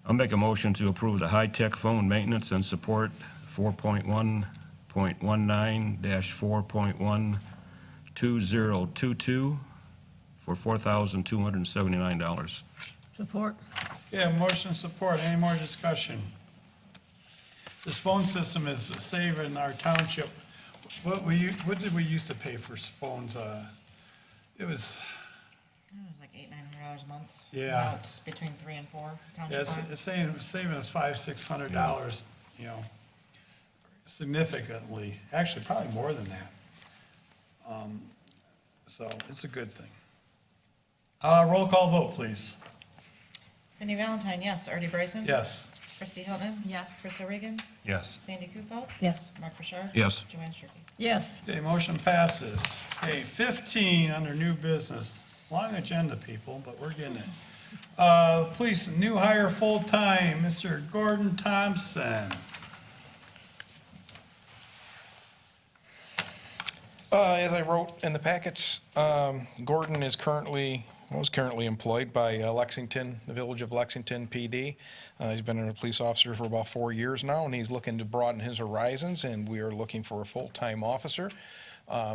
I'll make a motion to approve the high-tech phone maintenance and support 4.1.19-4.12022 for $4,279. Support. Yeah, motion and support. Any more discussion? This phone system is saving our township. What did we used to pay for phones? It was, It was like $800-900 a month. Yeah. Now it's between 3 and 4 township it's wide. saving us $500-600, you know, significantly. Actually, probably more than that. So it's a good thing. Roll call vote, please. Cindy Valentine, yes. Artie Bryson? Yes. Christie Hilton? Yes. Chris O'Regan? Yes. Sandy Kufel? Yes. Mark Bouchard? Yes. Joanne Shirkey? Yes. Okay, motion passes. Okay, 15 under new business. Long agenda, people, but we're getting it. Police, new hire full-time, Mr. Gordon Thompson. As I wrote in the packets, Gordon was currently employed by Lexington, the Village of Lexington PD. He's been a police officer for about 4 years now, and he's looking to broaden his horizons, and we are looking for a full-time officer.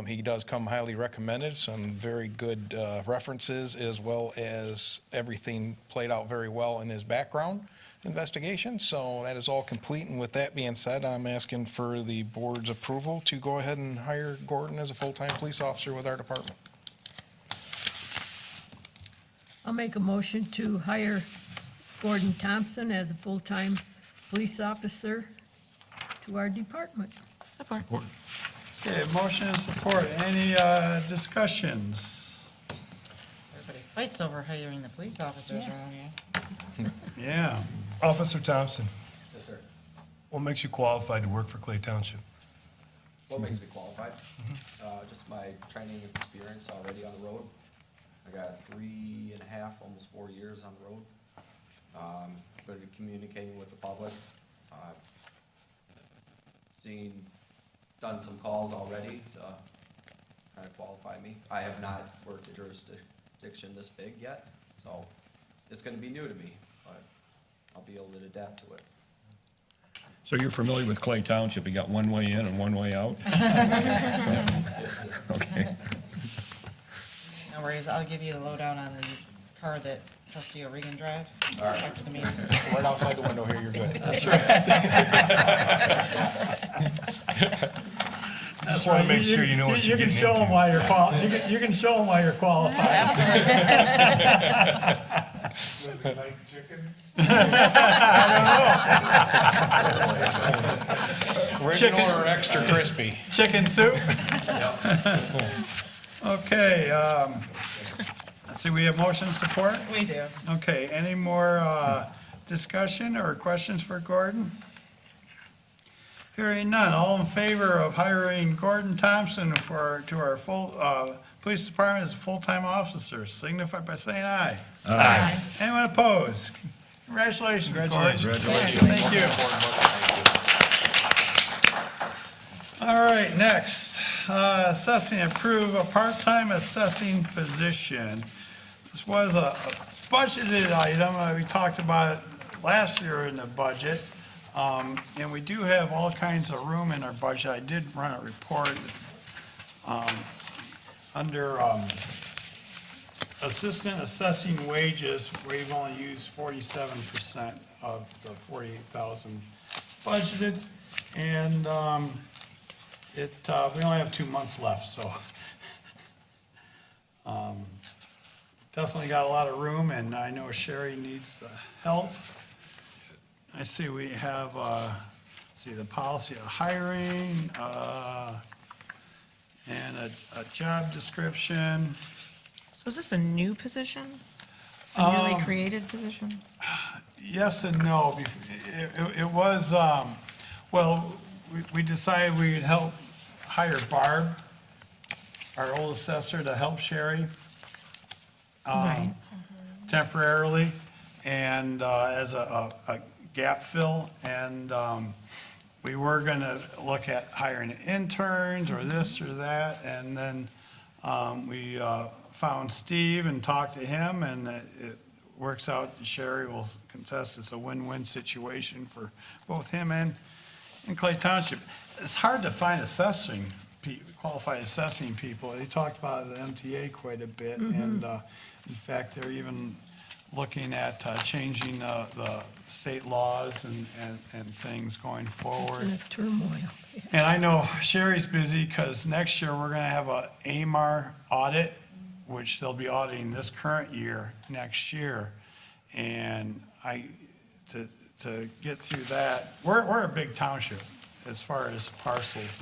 He does come highly recommended, some very good references, as well as everything played out very well in his background investigation. So that is all complete, and with that being said, I'm asking for the board's approval to go ahead and hire Gordon as a full-time police officer with our department. I'll make a motion to hire Gordon Thompson as a full-time police officer to our department. Support. Okay, motion and support. Any discussions? Everybody fights over hiring the police officers around here. Yeah. Officer Thompson, Yes, sir. what makes you qualified to work for Clay Township? What makes me qualified? Just my training experience already on the road. I got 3.5, almost 4 years on the road. Good at communicating with the public. Done some calls already to kind of qualify me. I have not worked a jurisdiction this big yet, so it's gonna be new to me, but I'll be able to adapt to it. So you're familiar with Clay Township? You got one way in and one way out? Yes, sir. Okay. No worries, I'll give you the lowdown on the car that Trustee O'Regan drives All right. after the meeting. Right outside the window here, you're good. Just want to make sure you know what you're can getting show them into. why you're you can show them why you're qualified. Does he like chickens? Original or extra crispy? Chicken soup? Okay, let's see, we have motion support? We do. Okay, any more discussion or questions for Gordon? Hearing none, all in favor of hiring Gordon Thompson to our full, police department as a full-time officer, signify by saying aye. Aye. Anyone opposed? Congratulations, Gordon. Congratulations. Thank you. All right, next, assessing, approve a part-time assessing position. This was a budgeted item, we talked about it last year in the budget. And we do have all kinds of room in our budget. I did run a report, under, assistant assessing wages, we've only used 47% of the 48,000 budgeted. And, we only have 2 months left, so. Definitely got a lot of room, and I know Sherry needs the help. I see we have, the policy of hiring, and a job description. So is this a new position? A newly created position? Yes and no. It was, well, we decided we'd help hire Barb, our old assessor, to help Sherry. Right. Temporarily, and as a gap fill, and we were gonna look at hiring interns or this or that, and then we found Steve and talked to him, and it works out, Sherry will contest, it's a win-win situation for both him and Clay Township. It's hard to find qualified assessing people. They talked about the MTA quite a bit, and in fact, they're even looking at changing the state laws and things going forward. In a turmoil. And I know Sherry's busy because next year we're gonna have a AMAR audit, which they'll be auditing this current year, next year. And to get through that, we're a big township as far as parcels,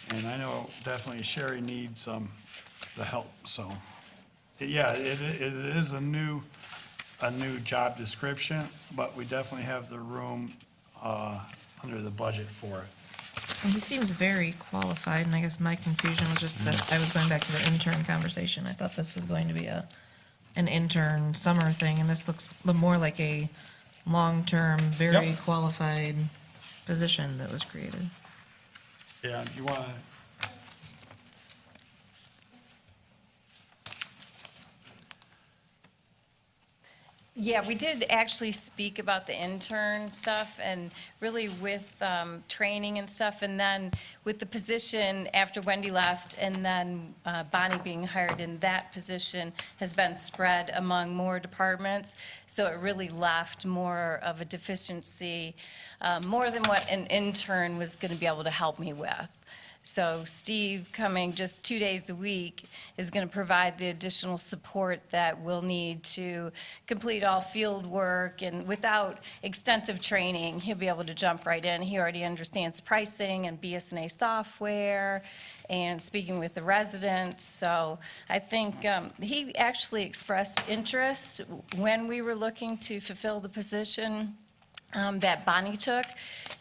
and I know definitely Sherry needs the help, so. Yeah, it is a new job description, but we definitely have the room under the budget for it. And he seems very qualified, and I guess my confusion was just that I was going back to the intern conversation. I thought this was going to be an intern summer thing, and this looks more like a long-term, very Yep. qualified position that was created. Yeah, you want to, Yeah, we did actually speak about the intern stuff and really with training and stuff. And then with the position after Wendy left and then Bonnie being hired in that position has been spread among more departments. So it really left more of a deficiency, more than what an intern was going to be able to help me with. So Steve coming just 2 days a week is going to provide the additional support that we'll need to complete all field work, and without extensive training, he'll be able to jump right in. He already understands pricing and BSNA software and speaking with the residents. So I think he actually expressed interest when we were looking to fulfill the position that Bonnie took.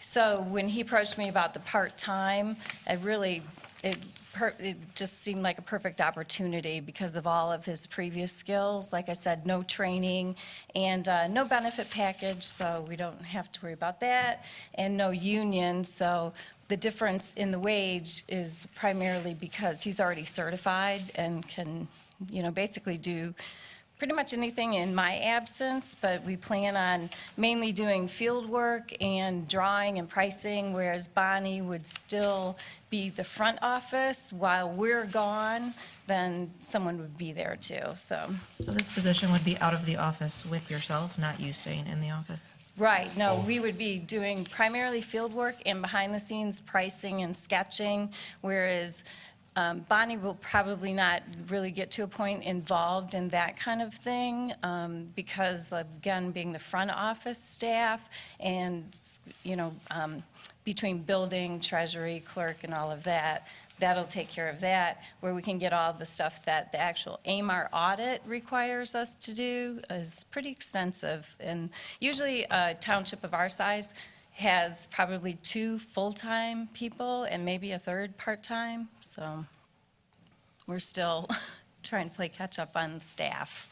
So when he approached me about the part-time, it just seemed like a perfect opportunity because of all of his previous skills. Like I said, no training and no benefit package, so we don't have to worry about that, and no union. So the difference in the wage is primarily because he's already certified and can, basically do pretty much anything in my absence, but we plan on mainly doing field work and drawing and pricing, whereas Bonnie would still be the front office. While we're gone, then someone would be there too, so. So this position would be out of the office with yourself, not you staying in the office? Right, no, we would be doing primarily field work and behind-the-scenes pricing and sketching, whereas Bonnie will probably not really get to a point involved in that kind of thing because, again, being the front office staff and, between building, treasury, clerk, and all of that, that'll take care of that, where we can get all the stuff that the actual AMAR audit requires us to do is pretty extensive. And usually a township of our size has probably 2 full-time people and maybe a third part-time, so we're still trying to play catch-up on staff.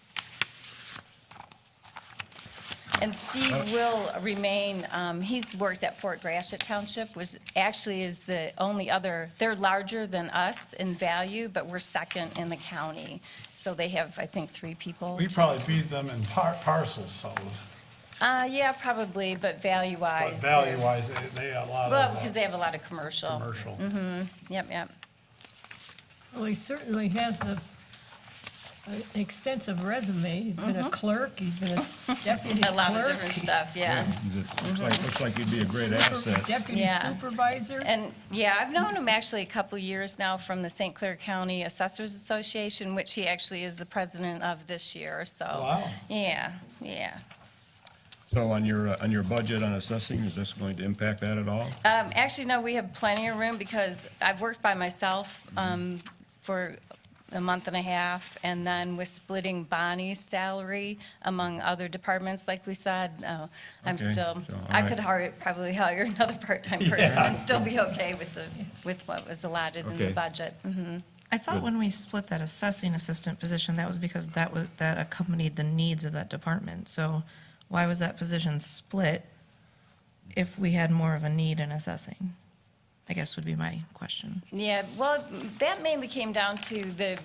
And Steve will remain, he works at Fort Gratiot Township, which actually is the only other, they're larger than us in value, but we're second in the county. So they have, I think, 3 people. we probably beat them in parcels, so. Yeah, probably, but value-wise. But value-wise, they have a lot Well, of because they have a lot of commercial. commercial. Yep. Well, he certainly has an extensive resume. He's been a clerk, he's been a deputy clerk. A lot of different stuff, yeah. Looks like you'd be a great asset. Deputy Yeah. supervisor. And, yeah, I've known him actually a couple years now from the St. Clair County Assessors Association, which he actually is the president of this year, so. Wow. Yeah. So on your budget on assessing, is this going to impact that at all? Actually, no, we have plenty of room because I've worked by myself for a month and a half, and then with splitting Bonnie's salary among other departments, like we said, I'm Okay, still, so, all I right. could probably hire another part-time person and still be okay with what was allotted in the Okay. budget. Mhm. I thought Good. when we split that assessing assistant position, that was because that accompanied the needs of that department. So why was that position split if we had more of a need in assessing? I guess would be my question. Yeah, well, that mainly came down to the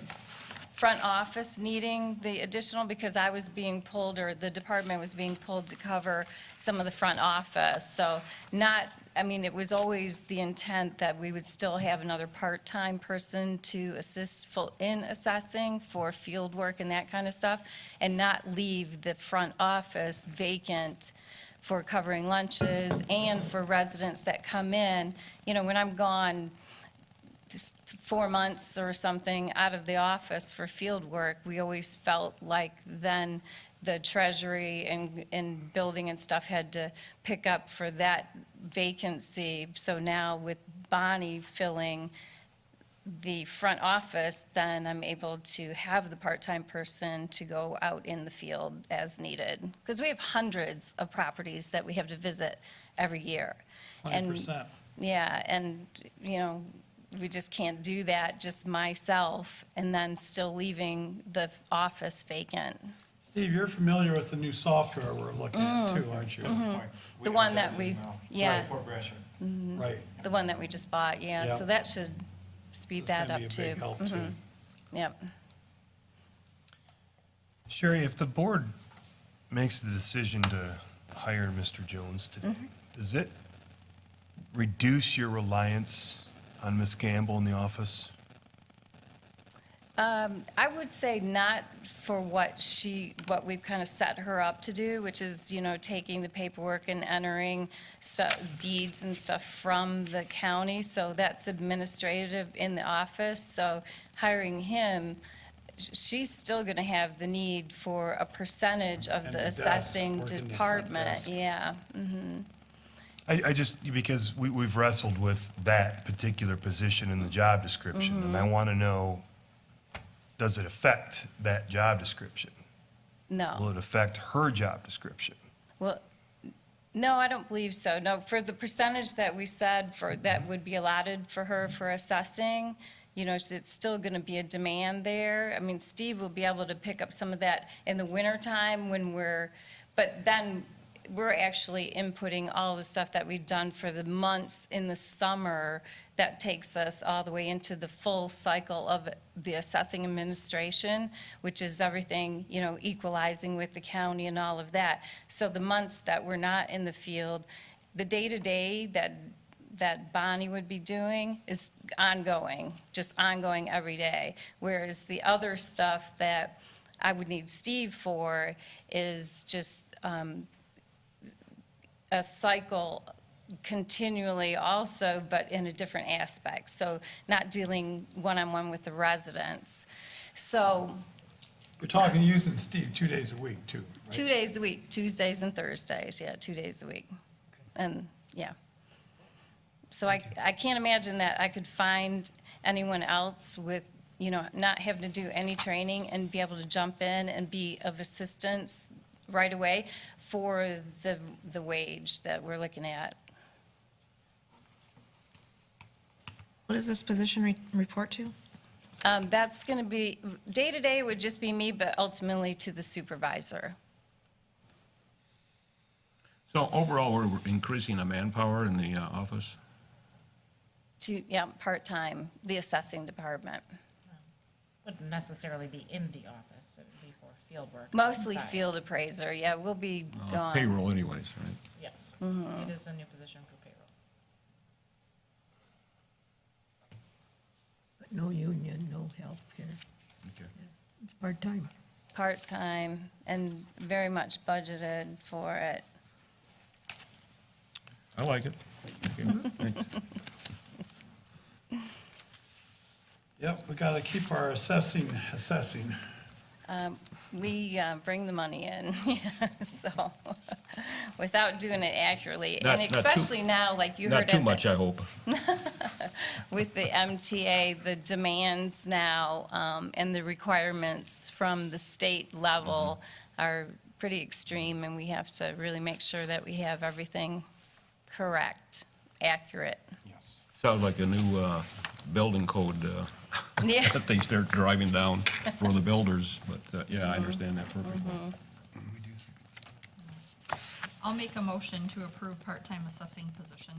front office needing the additional, because I was being pulled, or the department was being pulled to cover some of the front office. So it was always the intent that we would still have another part-time person to assist in assessing for field work and that kind of stuff, and not leave the front office vacant for covering lunches and for residents that come in. When I'm gone 4 months or something out of the office for field work, we always felt like then the treasury and building and stuff had to pick up for that vacancy. So now with Bonnie filling the front office, then I'm able to have the part-time person to go out in the field as needed. Because we have hundreds of properties that we have to visit every year. And 100%. yeah, and, we just can't do that, just myself, and then still leaving the office vacant. Steve, you're familiar with the new software we're looking at too, aren't you? The one that yeah, Appropriation. Right. the one that we just bought, yeah, Yep. so that should speed That's that gonna up be too. a big help, too. Yep. Sherry, if the board makes the decision to hire Mr. Jones today, does it reduce your reliance on Ms. Campbell in the office? I would say not for what we've kind of set her up to do, which is, taking the paperwork and entering deeds and stuff from the county. So that's administrative in the office. So hiring him, she's still going to have the need for a percentage of And the the desk, assessing working the front department. desk. Yeah. I just, because we've wrestled with that particular position in the job description, and I want to know, does it affect that job description? Will No. it affect her job description? Well, no, I don't believe so. No, for the percentage that we said that would be allotted for her for assessing, it's still going to be a demand there. I mean, Steve will be able to pick up some of that in the wintertime but then we're actually inputting all the stuff that we've done for the months in the summer that takes us all the way into the full cycle of the assessing administration, which is everything, equalizing with the county and all of that. So the months that we're not in the field, the day-to-day that Bonnie would be doing is ongoing, just ongoing every day. Whereas the other stuff that I would need Steve for is just a cycle continually also, but in a different aspect. So not dealing one-on-one with the residents. So We're talking using Steve 2 days a week too, right? 2 days a week, Tuesdays and Thursdays, yeah, 2 days a week. And, yeah. So I can't imagine that I could find anyone else with, not having to do any training and be able to jump in and be of assistance right away for the wage that we're looking at. What does this position report to? That's going to be, day-to-day would just be me, but ultimately to the supervisor. So overall, we're increasing the manpower in the office? Part-time, the assessing department. Wouldn't necessarily be in the office, it would be for field work. Mostly outside. field appraiser, yeah, we'll be gone. Payroll anyways, right? Yes, Mm-hmm. it is a new position for payroll. But no union, no health care. Okay. It's part-time. Part-time and very much budgeted for it. I like it. Okay, thanks. Yep, we got to keep our assessing. We bring the money in, so, without doing it accurately. Not- And not too- especially now, like you heard. Not too much, I hope. with the MTA, the demands now and the requirements from the state level are pretty extreme, and we have to really make sure that we have everything correct, accurate. Sounds like a new building code Yeah. that they start driving down for the builders, but yeah, I understand that perfectly. I'll make a motion to approve part-time assessing position.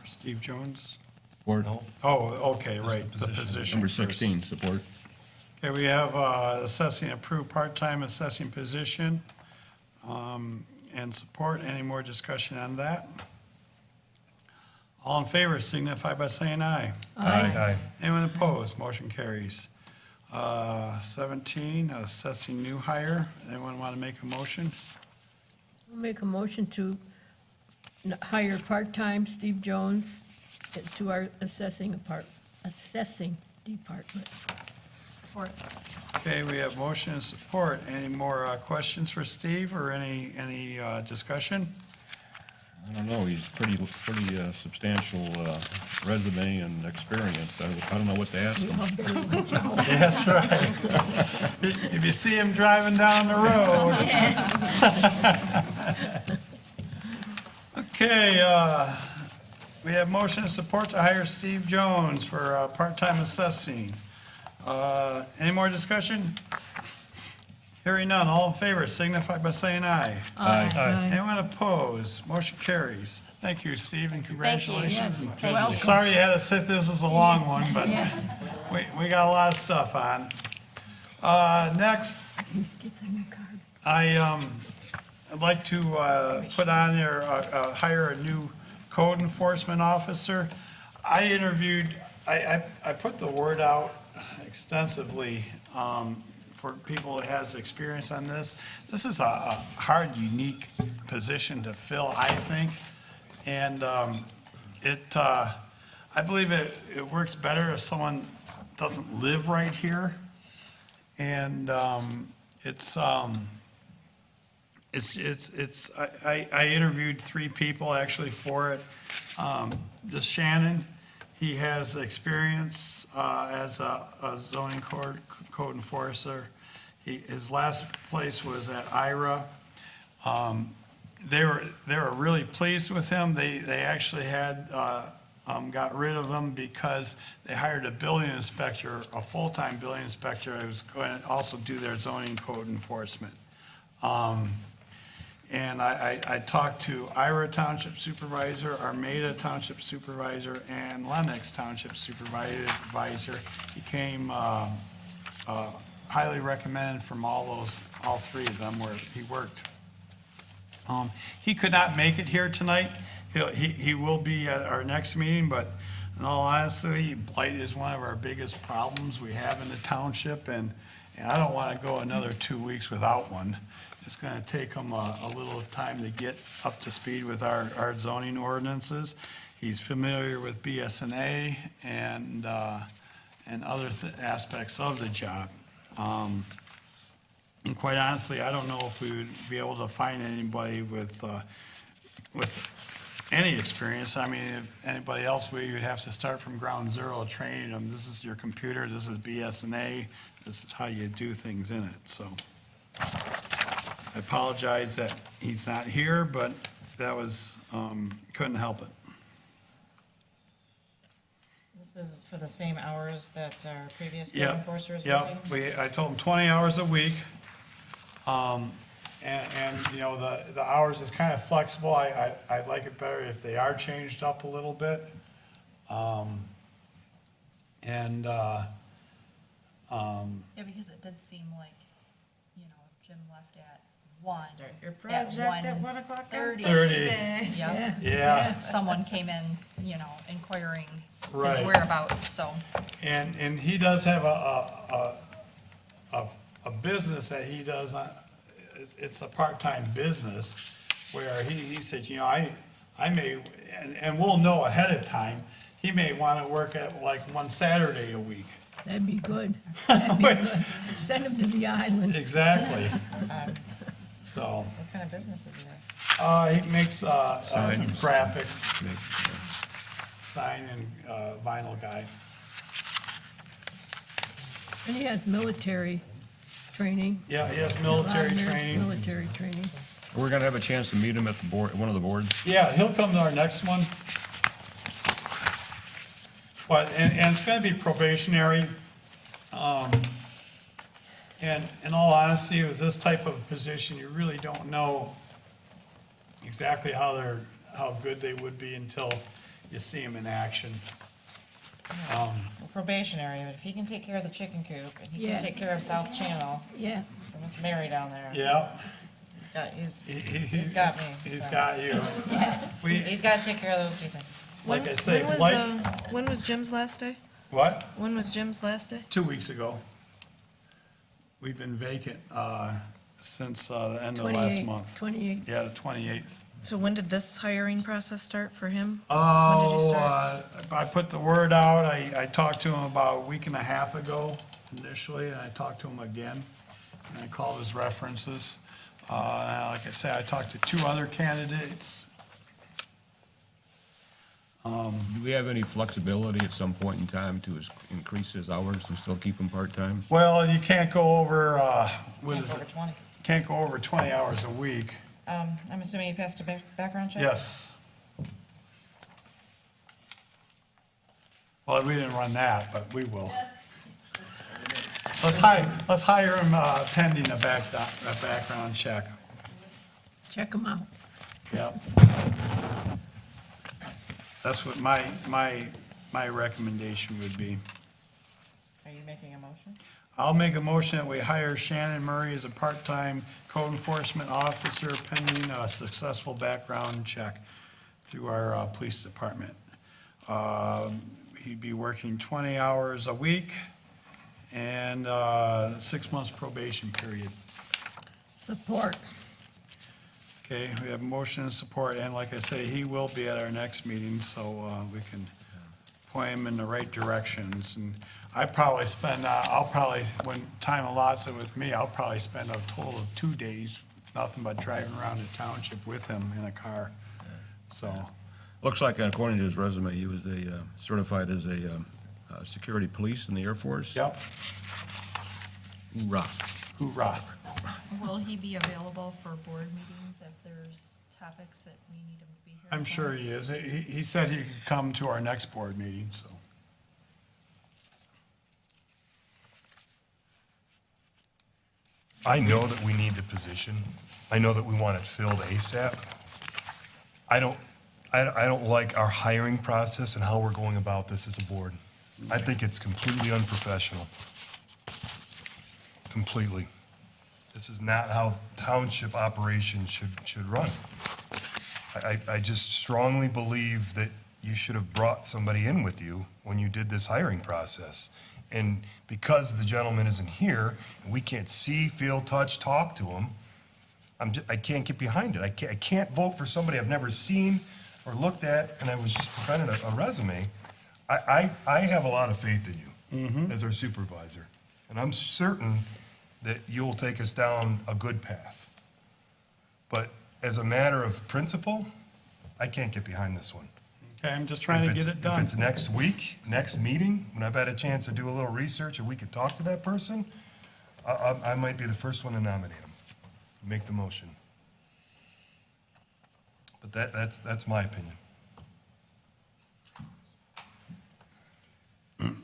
Steve Jones? Support. Oh, okay, right, the position. Number first. 16, support. Okay, we have assessing, approved part-time assessing position and support. Any more discussion on that? All in favor signify by saying aye. Aye. Anyone opposed? Motion carries. 17, assessing new hire. Anyone want to make a motion? I'll make a motion to hire part-time Steve Jones to our assessing department. Support. Okay, we have motion and support. Any more questions for Steve or any discussion? I don't know, he's pretty substantial resume and experience. I don't know what to ask him. That's right. If you see him driving down the road. Okay, we have motion and support to hire Steve Jones for part-time assessing. Any more discussion? Hearing none, all in favor signify by saying aye. Aye. Anyone opposed? Motion carries. Thank you, Steve, and congratulations. Yes, And thank you. Sorry you had to sit, this is a long one, but we got a lot of stuff on. Next, Please get them a card. I'd like to put on there, hire a new code enforcement officer. I interviewed, I put the word out extensively for people that has experience on this. This is a hard, unique position to fill, I think. And I believe it works better if someone doesn't live right here. And I interviewed 3 people actually for it. This Shannon, he has experience as a zoning code enforcer. His last place was at IRA. They were really pleased with him. They actually had got rid of him because they hired a building inspector, a full-time building inspector who was going to also do their zoning code enforcement. And I talked to Ira Township Supervisor, Armada Township Supervisor, and Lennox Township Supervisor. He came highly recommended from all 3 of them where he worked. He could not make it here tonight. He will be at our next meeting, but in all honesty, blight is one of our biggest problems we have in the township, and I don't want to go another 2 weeks without one. It's going to take him a little time to get up to speed with our zoning ordinances. He's familiar with BSNA and other aspects of the job. And quite honestly, I don't know if we would be able to find anybody with any experience. I mean, if anybody else, we would have to start from ground zero, training them. This is your computer, this is BSNA, this is how you do things in it, so. I apologize that he's not here, but that was, couldn't help it. This is for the same hours that our previous code Yeah, enforcer is yeah, using? I told him 20 hours a week. And you know, the hours is kind of flexible. I'd like it better if they are changed up a little bit. Yeah, because it did seem like, you know, if Jim left at 1. Start your project at 1 o'clock on 1:30. Thursday. Yep. Yeah. Someone came in, you know, inquiring his Right. whereabouts, so. And he does have a business that he does, it's a part-time business where he said, you know, I may, and we'll know ahead of time, he may want to work at like one Saturday a week. That'd be good. That'd be good. Send him to the island. Exactly. So, What kind of business is he in? he makes graphics. sign and vinyl guy. And he has military training. Yeah, he has A lot of military training. Military training. We're gonna have a chance to meet him at the board, one of the boards. Yeah, he'll come to our next one. But, and it's gonna be probationary. And in all honesty, with this type of position, you really don't know exactly how good they would be until you see them in action. Well, probationary, but if he can take care of the chicken coop, and he Yeah. can take care of South Channel, Yeah, and Miss Mary down there. Yeah, He's got me. he's so. got you. He's gotta take care of those two things. Like I say, When was Jim's last day? what? When was Jim's last day? 2 weeks ago. We've been vacant, since, the end of last 28th, month. 28th. Yeah, the 28th. So when did this hiring process start for him? When did you Oh, start? I put the word out. I talked to him about a week and a half ago initially, and I talked to him again. And I called his references. Like I said, I talked to 2 other candidates. Do we have any flexibility at some point in time to increase his hours and still keep him part-time? Well, you can't go over, what Can't is go over it? 20. Can't go over 20 hours a week. I'm assuming you passed a background check? Yes. Well, we didn't run that, but we will. Let's hire him pending a background check. Check them out. Yep. That's what my recommendation would be. Are you making a motion? I'll make a motion that we hire Shannon Murray as a part-time code enforcement officer pending a successful background check through our police department. He'd be working 20 hours a week and 6 months probation period. Support. Okay, we have motion and support, and like I say, he will be at our next meeting, so we can point him in the right directions. And I probably spend, when time allots it with me, I'll probably spend a total of 2 days, nothing but driving around the township with him in a car, so. Looks like according to his resume, he was certified as a security police in the Air Force. Yep, Hoorah. hoorah. Will he be available for board meetings if there's topics that we need him to be here? I'm for? sure he is. He said he could come to our next board meeting, so. I know that we need the position. I know that we want it filled ASAP. I don't like our hiring process and how we're going about this as a board. I think it's completely unprofessional. Completely. This is not how township operations should run. I just strongly believe that you should have brought somebody in with you when you did this hiring process. And because the gentleman isn't here, and we can't see, feel, touch, talk to him, I can't get behind it. I can't vote for somebody I've never seen or looked at, and I was just presented a resume. I have a lot of faith in you as our supervisor, and I'm certain that you'll take us down a good path. But as a matter of principle, I can't get behind this one. Okay, I'm just trying to get it done. If it's next week, next meeting, when I've had a chance to do a little research and we could talk to that person, I might be the first one to nominate him, make the motion. But that's my opinion.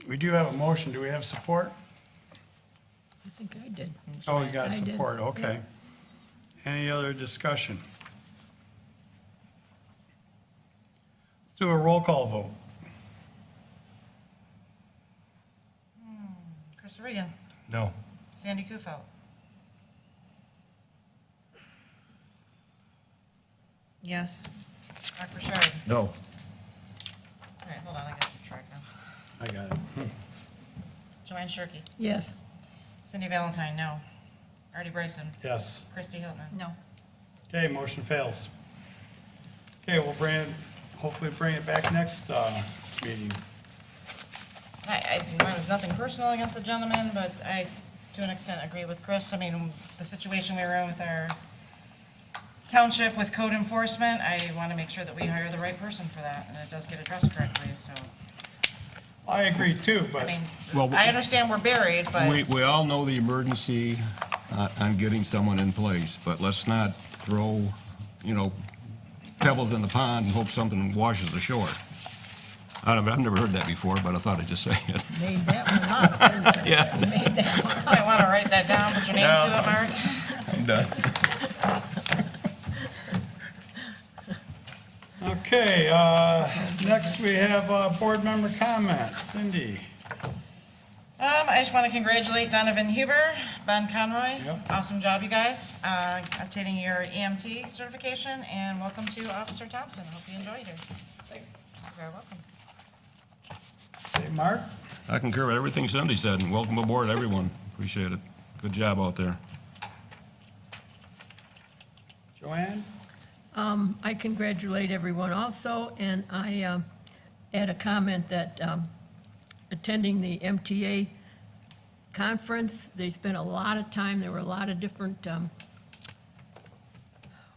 We do have a motion. Do we have support? I think I did. Oh, you got I did, support, okay. Any other discussion? Let's do a roll call vote. Chris Regan, No. Sandy Kufelt, Yes. Mark Burchard. No. All right, hold on, I got the track now. I got it. Joanne Shirkey, Yes. Cindy Valentine, no. Artie Bryson, Yes. Christy Hilton. No. Okay, motion fails. Okay, we'll hopefully bring it back next meeting. There was nothing personal against the gentleman, but I, to an extent, agree with Chris. I mean, the situation we were in with our township with code enforcement, I want to make sure that we hire the right person for that, and it does get addressed correctly, so. I agree too, I but mean, Well, I understand we're buried, but. We all know the emergency on getting someone in place, but let's not throw, pebbles in the pond and hope something washes ashore. I don't know, I've never heard that before, but I thought I'd just say it. Made that one up, didn't you? Yeah. You made that one. Might want to write that down, put your name to it, Mark. I'm done. Okay, next we have board member comments. Cindy? I just want to congratulate Donovan Huber, Ben Conroy. Yep. Awesome job, you guys, obtaining your EMT certification, and welcome to Officer Thompson. Hope you enjoyed it. You're very welcome. Hey, Mark? I concur with everything Cindy said, and welcome aboard, everyone. Appreciate it. Good job out there. Joanne? I congratulate everyone also, and I add a comment that attending the MTA conference, they spent a lot of time, there were a lot of different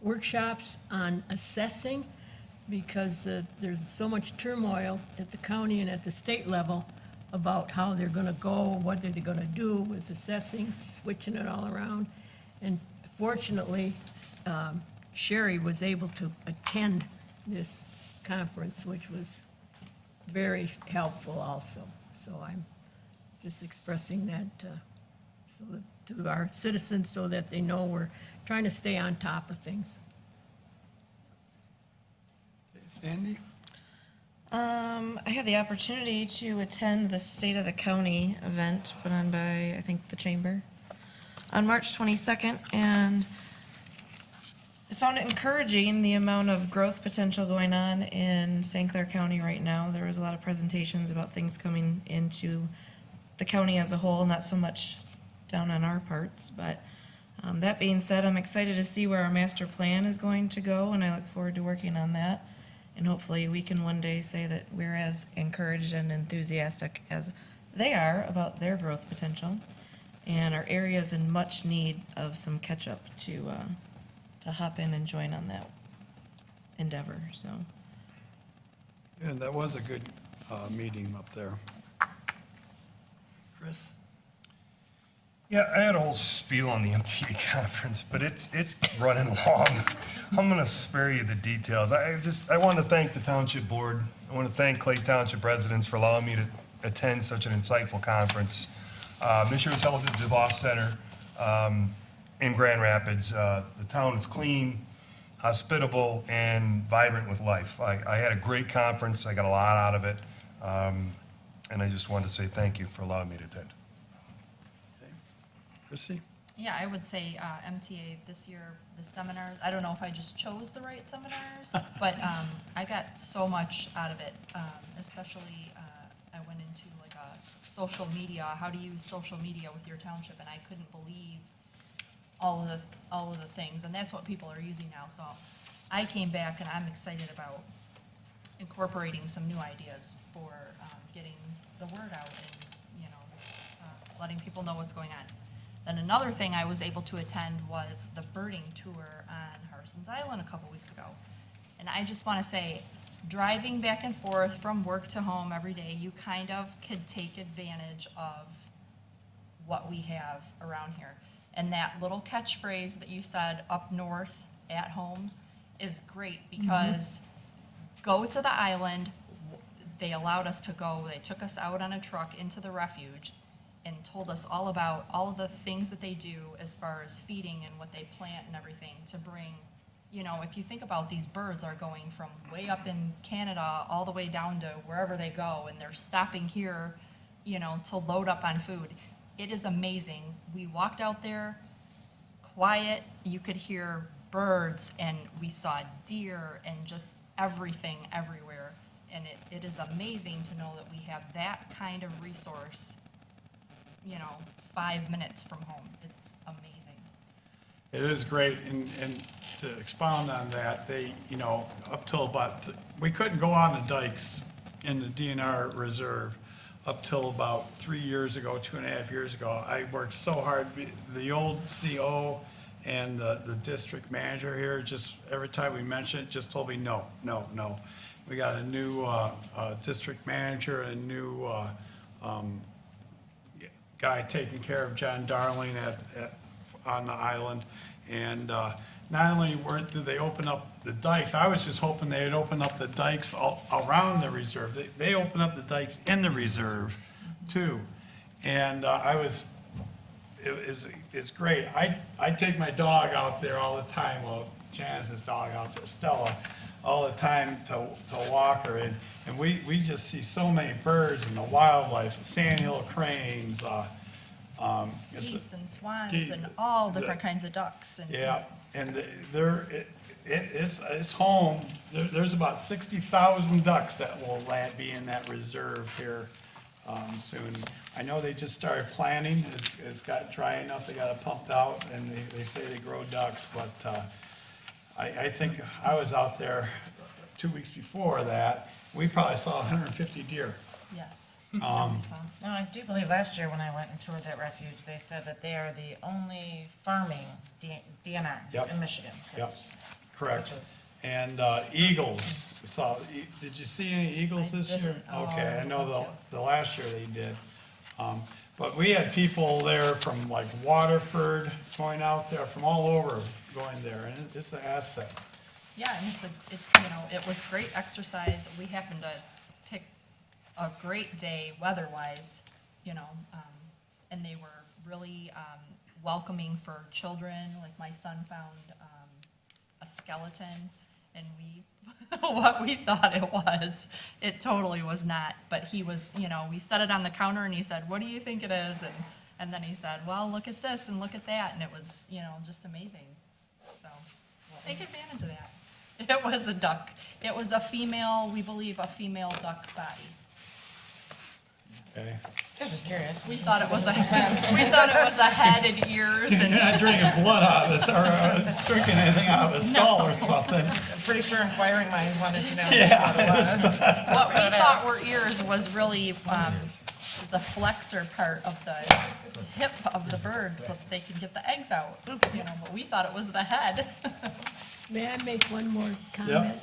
workshops on assessing, because there's so much turmoil at the county and at the state level about how they're gonna go, what they're gonna do with assessing, switching it all around. And fortunately, Sherry was able to attend this conference, which was very helpful also. So I'm just expressing that so that to our citizens, so that they know we're trying to stay on top of things. Sandy? I had the opportunity to attend the State of the County event put on by, I think, the Chamber on March 22nd, and I found it encouraging, the amount of growth potential going on in St. Clair County right now. There was a lot of presentations about things coming into the county as a whole, not so much down on our parts, but that being said, I'm excited to see where our master plan is going to go, and I look forward to working on that. And hopefully we can one day say that we're as encouraged and enthusiastic as they are about their growth potential. And our area is in much need of some catch-up to hop in and join on that endeavor, so. Yeah, that was a good meeting up there. Chris? Yeah, I had a whole spiel on the MTA conference, but it's running long. I'm going to spare you the details. I want to thank the Township Board. I want to thank Clay Township residents for allowing me to attend such an insightful conference. This year was held at the DeVos Center in Grand Rapids. The town is clean, hospitable, and vibrant with life. I had a great conference. I got a lot out of it. And I just wanted to say thank you for allowing me to attend. Chrissy? Yeah, I would say MTA this year, the seminars, I don't know if I just chose the right seminars, but I got so much out of it, especially I went into like a social media, how to use social media with your township, and I couldn't believe all of the things, and that's what people are using now. So I came back and I'm excited about incorporating some new ideas for getting the word out and, letting people know what's going on. Then another thing I was able to attend was the birding tour on Harson's Island a couple weeks ago. And I just want to say, driving back and forth from work to home every day, you kind of could take advantage of what we have around here. And that little catchphrase that you said, up north, at home, is great, because go to the island. They allowed us to go. They took us out on a truck into the refuge and told us all about all of the things that they do as far as feeding and what they plant and everything to bring, if you think about, these birds are going from way up in Canada all the way down to wherever they go, and they're stopping here, to load up on food. It is amazing. We walked out there, quiet, you could hear birds, and we saw deer and just everything everywhere. And it is amazing to know that we have that kind of resource 5 minutes from home. It's amazing. It is great, and to expound on that, they, up till about, we couldn't go on the dikes in the DNR reserve up till about 3 years ago, 2.5 years ago. I worked so hard. The old CO And the district manager here, just every time we mention it, just told me, no, no, no. We got a new district manager, a new guy taking care of John Darling on the island. And not only did they open up the dikes, I was just hoping they'd open up the dikes around the reserve. They opened up the dikes in the reserve too. And it's great. I take my dog out there all the time, well, Janice's dog out there, Stella, all the time to walk her. And we just see so many birds and the wildlife, the sandhill cranes, Geese and swans and all different kinds of ducks. And yeah, and it's home. There's about 60,000 ducks that will be in that reserve here soon. I know they just started planting. It's got dry enough, they got it pumped out, and they say they grow ducks, but I think I was out there 2 weeks before that. We probably saw 150 deer. yes. No, I do believe last year when I went and toured that refuge, they said that they are the only farming DNR Yep. in Michigan. Yep, correct. Which is- And eagles, did you see any eagles this year? didn't. Oh, Okay, I know I want the last year they did. But we had people there from like Waterford going out there, from all over going there, and it's an asset. Yeah, and it was great exercise. We happened to pick a great day weather-wise, and they were really welcoming for children. Like my son found a skeleton, and what we thought it was, it totally was not. But he was, we set it on the counter, and he said, "What do you think it is?" And then he said, "Well, look at this and look at that," and it was, just amazing. So take advantage of that. It was a duck. It was we believe, a female duck body. Okay. I was just curious. We thought it was a head and ears and. You're not drinking blood out of his, or drinking anything out of his skull or something. I'm pretty sure inquiring minds wanted to know Yeah. what it was. What we thought were ears was really the flexor part of the tip of the bird so that they could get the eggs out, but we thought it was the head. May I make one more comment?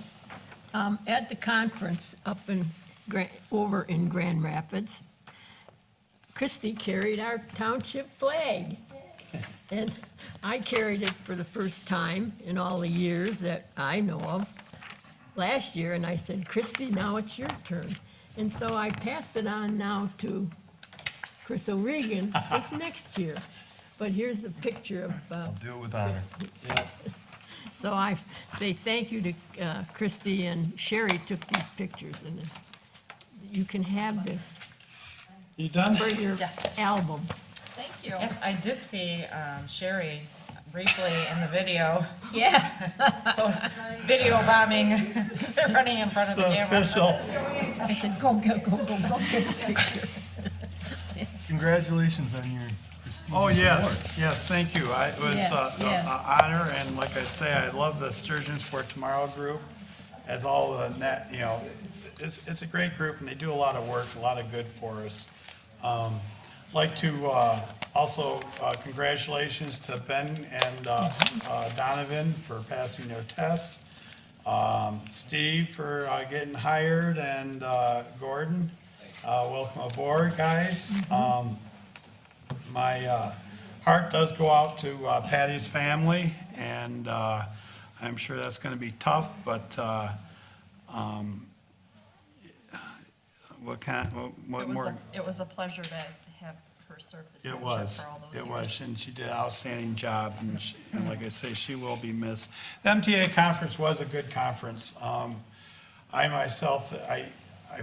At the conference over in Grand Rapids, Christie carried our township flag. And I carried it for the first time in all the years that I know of last year, and I said, "Christie, now it's your turn." And so I passed it on now to Chris O'Regan this next year. But here's a picture of I'll do it with honor. Christie. So I say thank you to Christie, and Sherry took these pictures, and you can have this You done? for your Yes. album. Thank you. Yes, I did see Sherry briefly in the video, Yeah. video bombing, running in front of the The camera. official. I said, go get a picture. Congratulations on your Oh, prestigious yes, thank you. It was Yes, yes. an honor, and like I say, I love the Sturgeons for Tomorrow group, as all the it's a great group, and they do a lot of work, a lot of good for us. Like to also congratulations to Ben and Donovan for passing their tests, Steve for getting hired, and Gordon, welcome aboard, guys. My heart does go out to Patty's family, and I'm sure that's going to be tough, but what more? It was a pleasure to have her serve the It township was, for all those years. it was, and she did an outstanding job, and like I say, she will be missed. The MTA conference was a good conference. I myself, I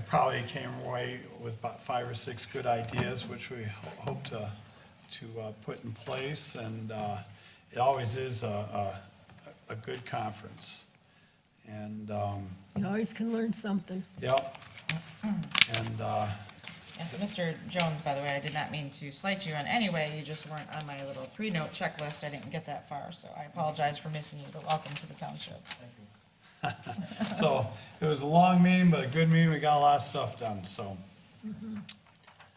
probably came away with about 5 or 6 good ideas, which we hope to put in place, and it always is a good conference. And, You always can learn something. yep, and, Yes, Mr. Jones, by the way, I did not mean to slight you in any way. You just weren't on my little pre-note checklist. I didn't get that far, so I apologize for missing you, but welcome to the township. so, it was a long meeting, but a good meeting, we got a lot of stuff done, so,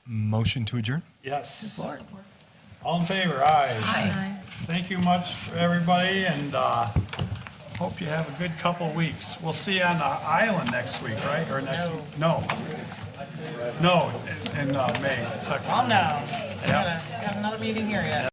Motion to adjourn? yes. Support. All in favor, aye. Aye. Thank you much, for everybody, and hope you have a good couple weeks. We'll see you on the island next week, right? Or next? No. No, in May. Oh, no. We got another meeting here yet.